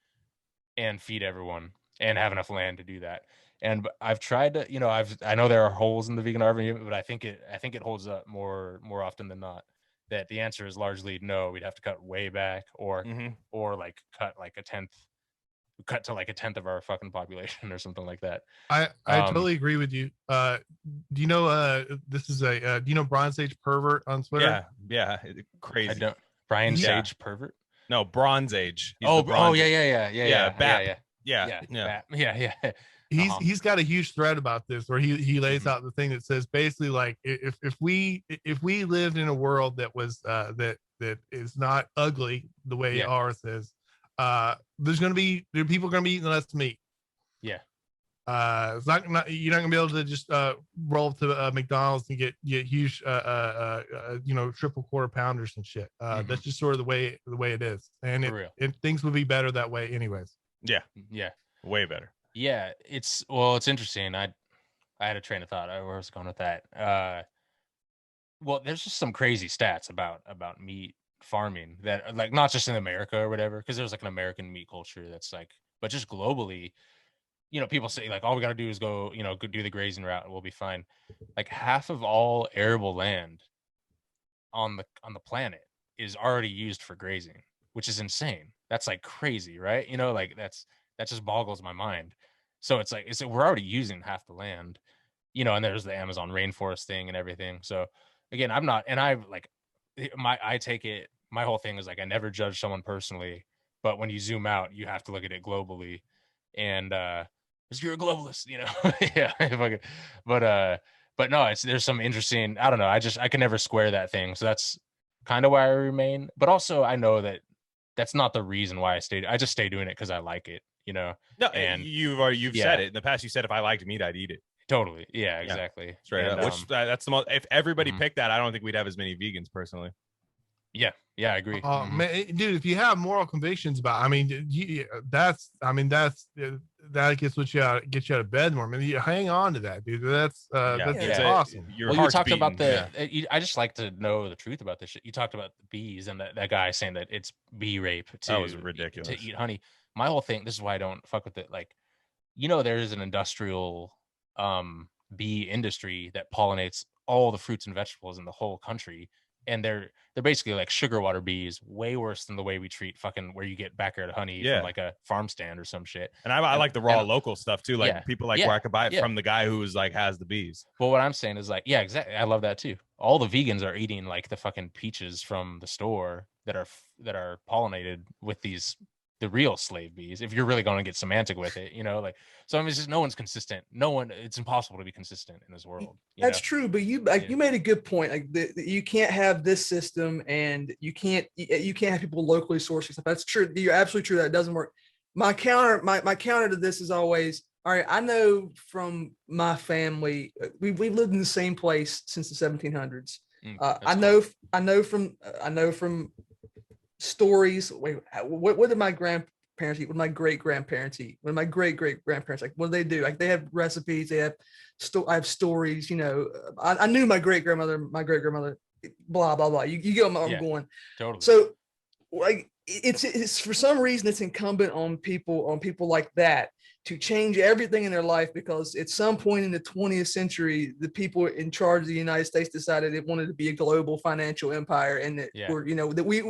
and feed everyone and have enough land to do that? And I've tried to, you know, I know there are holes in the vegan argument, but I think it holds up more often than not. That the answer is largely no. We'd have to cut way back, or like cut to like a tenth of our fucking population or something like that. I totally agree with you. Do you know this is do you know Bronze Age Pervert on Twitter? Yeah, crazy. I don't. Brian Sage Pervert? No, Bronze Age. Yeah. He's got a huge thread about this where he lays out the thing that says basically, like, if we lived in a world that was that is not ugly the way ours is, people are gonna be eating less meat. It's not you're not gonna be able to just roll up to McDonald's and get huge you know, triple quarter pounders and shit. That's just sort of the way it is, and things would be better that way anyways. Way better. Yeah, it's interesting. I had a train of thought. Where was I going with that? Well, there's just some crazy stats about meat farming that, like, not just in America or whatever, because there's like an American meat culture that's like, but just globally, you know, people say like all we got to do is go do the grazing route and we'll be fine. Like half of all arable land on the planet is already used for grazing, which is insane. That's like crazy, right? You know, like that just boggles my mind. So it's like we're already using half the land, you know, and there's the Amazon rainforest thing and everything. So again, I'm not, and I like I take it, my whole thing is like I never judge someone personally, but when you zoom out, you have to look at it globally. And because you're a globalist, you know. But no, there's some interesting, I don't know, I can never square that thing. So that's kind of why I remain. But also I know that that's not the reason why I just stay doing it because I like it, you know. No, and you've said it in the past. You said if I liked meat, I'd eat it. Totally. Yeah, exactly. Straight up. Which that's the most. If everybody picked that, I don't think we'd have as many vegans personally. Yeah, I agree. Man, dude, if you have moral convictions about, I mean, that gets you out of bed more. I mean, you hang on to that, dude. That's awesome. You talked about I just like to know the truth about this shit. You talked about the bees and that guy saying that it's bee rape that was ridiculous to eat honey. My whole thing, this is why I don't fuck with it. Like, you know, there is an industrial bee industry that pollinates all the fruits and vegetables in the whole country. And they're basically like sugar water bees, way worse than the way we treat fucking where you get backyard honey from like a farm stand or some shit. And I like the raw local stuff too. Like people like where I could buy it from the guy who's like has the bees. Well, what I'm saying is like, yeah, exactly. I love that too. All the vegans are eating like the fucking peaches from the store that are pollinated with the real slave bees, if you're really going to get semantic with it, you know, like, so I mean, it's just no one's consistent. It's impossible to be consistent in this world. That's true. But you made a good point. Like you can't have this system and you can't have people locally sourcing stuff. That's true. You're absolutely true. That doesn't work. My counter to this is always, all right, I know from my family, we've lived in the same place since the 1700s. I know from stories. Wait, what did my grandparents eat? What did my great grandparents eat? What did my great grandparents, like, what do they do? Like, they have recipes, they have I have stories, you know. I knew my great grandmother, blah blah blah. You get where I'm going. Totally. So like it's for some reason it's incumbent on people like that to change everything in their life, because at some point in the 20th century, the people in charge of the United States decided it wanted to be a global financial empire, and that we're, you know, that we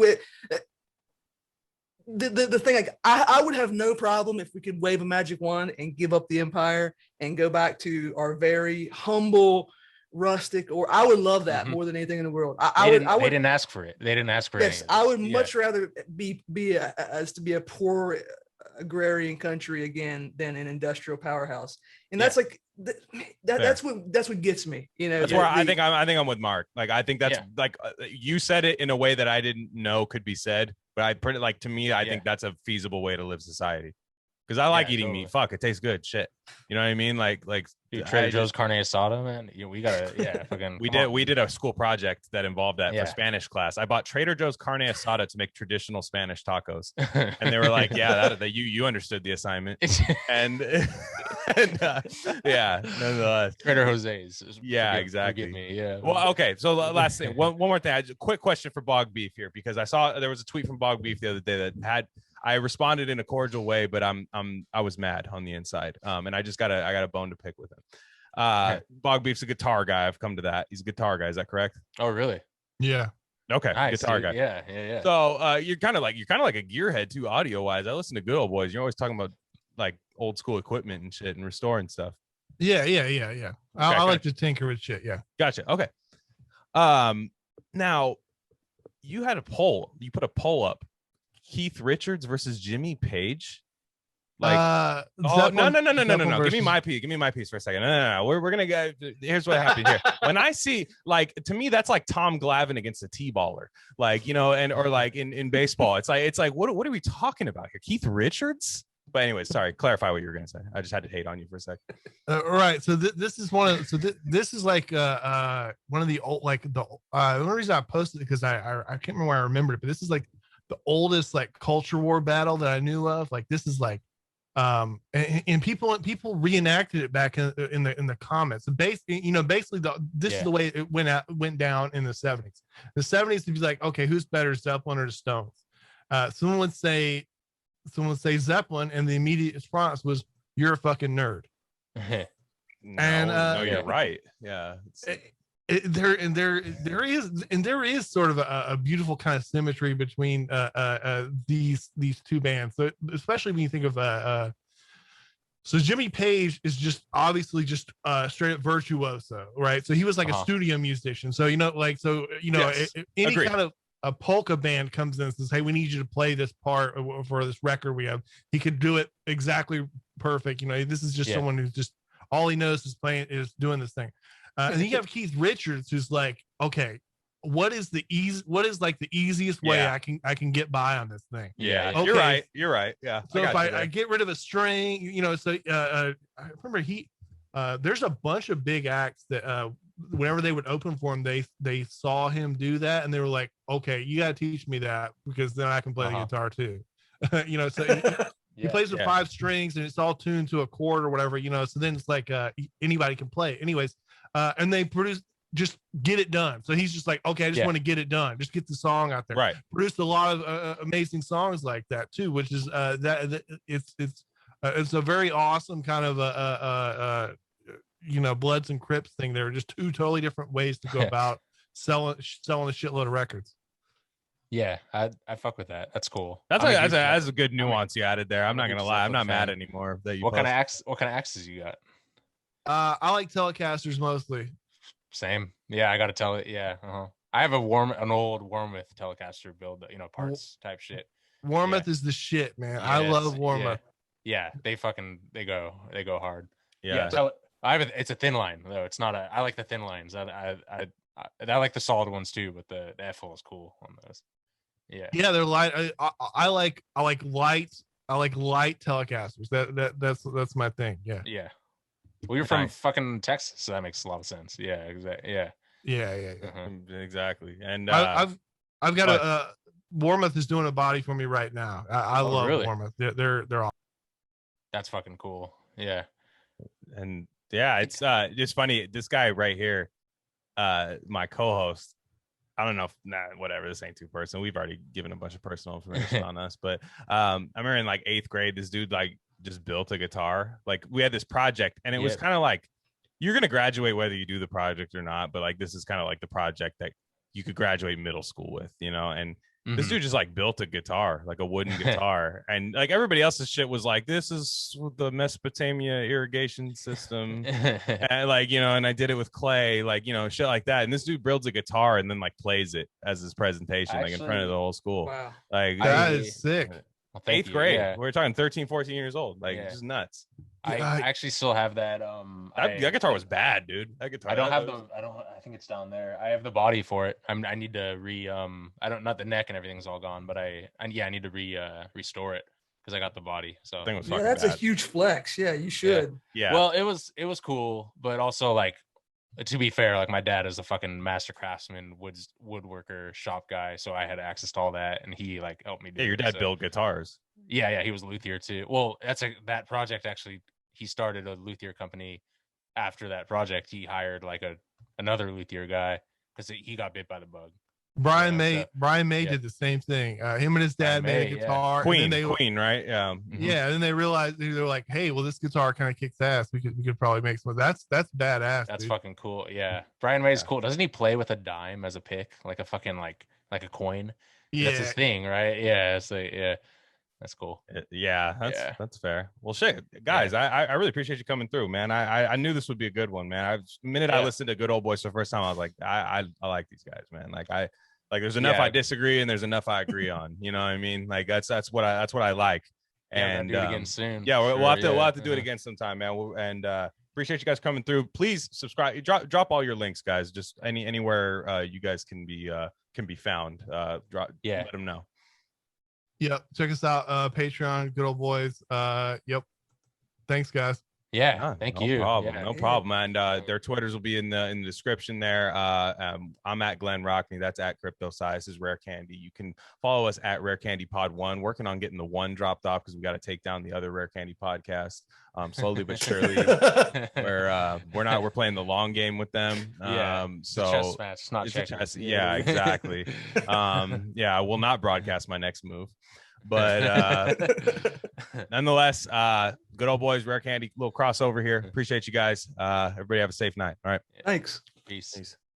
the thing, like I would have no problem if we could wave a magic wand and give up the empire and go back to our very humble, rustic, or I would love that more than anything in the world. They didn't ask for it. They didn't ask for it. Yes, I would much rather be a poor agrarian country again than an industrial powerhouse. And that's like that's what gets me, you know. That's where I think I'm with Mark. Like I think that's like you said it in a way that I didn't know could be said, but I pretty like, to me, I think that's a feasible way to live society. Because I like eating meat. Fuck, it tastes good. Shit, you know what I mean? Like dude, Trader Joe's carne asada, man. We gotta, fucking. We did a school project that involved that for Spanish class. I bought Trader Joe's carne asada to make traditional Spanish tacos, and they were like, "Yeah, that you understood the assignment." and nonetheless, Trader Jose's. Yeah, exactly. Forgive me. Yeah. Well, okay. So last thing, one more thing. A quick question for Bog Beef here, because I saw there was a tweet from Bog Beef the other day that had. I responded in a cordial way, but I was mad on the inside. And I got a bone to pick with him. Bog Beef's a guitar guy. I've come to that. He's a guitar guy. Is that correct? Oh, really? Yeah. Okay. Nice, guitar dude. guy. Yeah. So you're kind of like a gearhead too, audio wise. I listen to Good Ol Boyz. You're always talking about like old school equipment and shit and restoring stuff. Yeah. I like to tinker with shit. Yeah. Gotcha. Okay. Now you had a poll. You put a poll up. Keith Richards versus Jimmy Page. Like, no. Give me my piece for a second. No. We're gonna go. Here's what happened here. When I see, like, to me, that's like Tom Glavine against a T-baller, like, you know, or like in baseball, it's like, what are we talking about here? Keith Richards? But anyway, sorry. Clarify what you were gonna say. I just had to hate on you for a second. Right. So this is this is like one of the old, like the only reason I posted it because I can't remember why I remembered it, but this is like the oldest like culture war battle that I knew of. Like this is like and people reenacted it back in the comments. And basically this is the way it went down in the 70s. The 70s to be like, okay, who's better, Zeppelin or the Stones? Someone would say Zeppelin, and the immediate response was, "You're a fucking nerd." No, you're right. Yeah. There is sort of a beautiful kind of symmetry between these two bands. So especially when you think of so Jimmy Page is just obviously just straight up virtuoso, right? So he was like a studio musician. So any Agreed. kind of a polka band comes in and says, "Hey, we need you to play this part for this record we have," he could do it exactly perfect. You know, this is just someone who's just all he knows is doing this thing. And then you have Keith Richards, who's like, okay, what is the easiest way I can get by on this thing? Yeah, okay. You're right. Yeah. So if I get rid of a string, you know, so I remember there's a bunch of big acts that whenever they would open for him, they saw him do that, and they were like, okay, you got to teach me that, because then I can play the guitar too. You know, so he plays with 5 strings and it's all tuned to a chord or whatever, you know, so then it's like anybody can play. Anyways, and they produce, just get it done. So he's just like, okay, I just want to get it done. Just get the song out there. Right. Produced a lot of amazing songs like that too, which is it's a very awesome kind of Bloods and Crips thing. They're just 2 totally different ways to go about selling a shitload of records. Yeah, I fuck with that. That's cool. That's a good nuance you added there. I'm not gonna lie. I'm not mad anymore that you. What kind of axes you got? I like Telecasters mostly. Same. Yeah, I gotta tell it. Yeah. I have an old Warmoth Telecaster build, parts type shit. Warmoth is the shit, man. I love Warmoth. Yeah, they go hard. Yeah. So it's a thin line though. It's not I like the thin lines. I like the solid ones too, but the FL is cool on those. Yeah, they're light. I like light Telecasters. That's my thing. Yeah. Well, you're from fucking Texas, so that makes a lot of sense. Yeah, exactly. Yeah. Exactly. And I've got a Warmoth is doing a body for me right now. I love Warmoth. They're awesome. That's fucking cool. Yeah. And it's funny. This guy right here, my co-host, I don't know if whatever, this ain't too personal. We've already given a bunch of personal information on us, but I remember in like 8th grade, this dude like just built a guitar. Like we had this project and it was kind of like, you're going to graduate whether you do the project or not, but like this is kind of like the project that you could graduate middle school with, you know. And this dude just like built a guitar, like a wooden guitar, and like everybody else's shit was like, this is the Mesopotamia irrigation system, and like, you know, and I did it with clay, like, you know, shit like that. And this dude builds a guitar and then like plays it as his presentation, like in front of the whole school. Wow, like that is sick. Well, 8th grade, we're talking 13, 14 years old, like just nuts. I actually still have that. That guitar was bad, dude. That guitar. I think it's down there. I have the body for it. I need to not the neck and everything's all gone, but I need to restore it because I got the body. So that's bad. A huge flex. Yeah, you should. Yeah. Well, it was cool, but also like, to be fair, like my dad is a fucking master craftsman, woodworker, shop guy, so I had access to all that, and he like helped me do. Yeah, your dad built guitars. Yeah, he was a luthier too. Well, that project actually. He started a luthier company. After that project, he hired like another luthier guy because he got bit by the bug. Brian May did the same thing. Him and his dad made a guitar. Queen, right? Yeah. Yeah. And then they realized they were like, hey, well, this guitar kind of kicks ass. We could probably make some. That's badass. That's dude. fucking cool. Yeah. Brian May's cool. Doesn't he play with a dime as a pick, like a fucking like a coin? Yeah. That's his thing, right? Yeah. So that's cool. That's fair. Well, shit, guys, I really appreciate you coming through, man. I knew this would be a good one, man. I listened to Good Ol Boyz for the first time, I was like, I like these guys, man. Like there's enough I disagree and there's enough I agree on. You know what I mean? Like that's what I like. And do it again soon. Yeah, we'll have to do it again sometime, man. Appreciate you guys coming through. Please subscribe. Drop all your links, guys. Just anywhere you guys can be found. Let them know. Yep. Check us out. Patreon, Good Ol Boyz. Yep. Thanks, guys. Yeah. Thank you. No problem. And their Twitters will be in the description there. I'm at Glenn Rockney. That's at Crypto Size. This is Rare Candy. You can follow us at Rare Candy Pod 1. Working on getting the 1 dropped off because we got to take down the other Rare Candy podcast. Slowly but surely. We're playing the long game with them. So chess match, not chess. Yeah, exactly. I will not broadcast my next move. But nonetheless, Good Ol Boyz, Rare Candy, little crossover here. Appreciate you guys. Everybody have a safe night. All right. Thanks. Peace.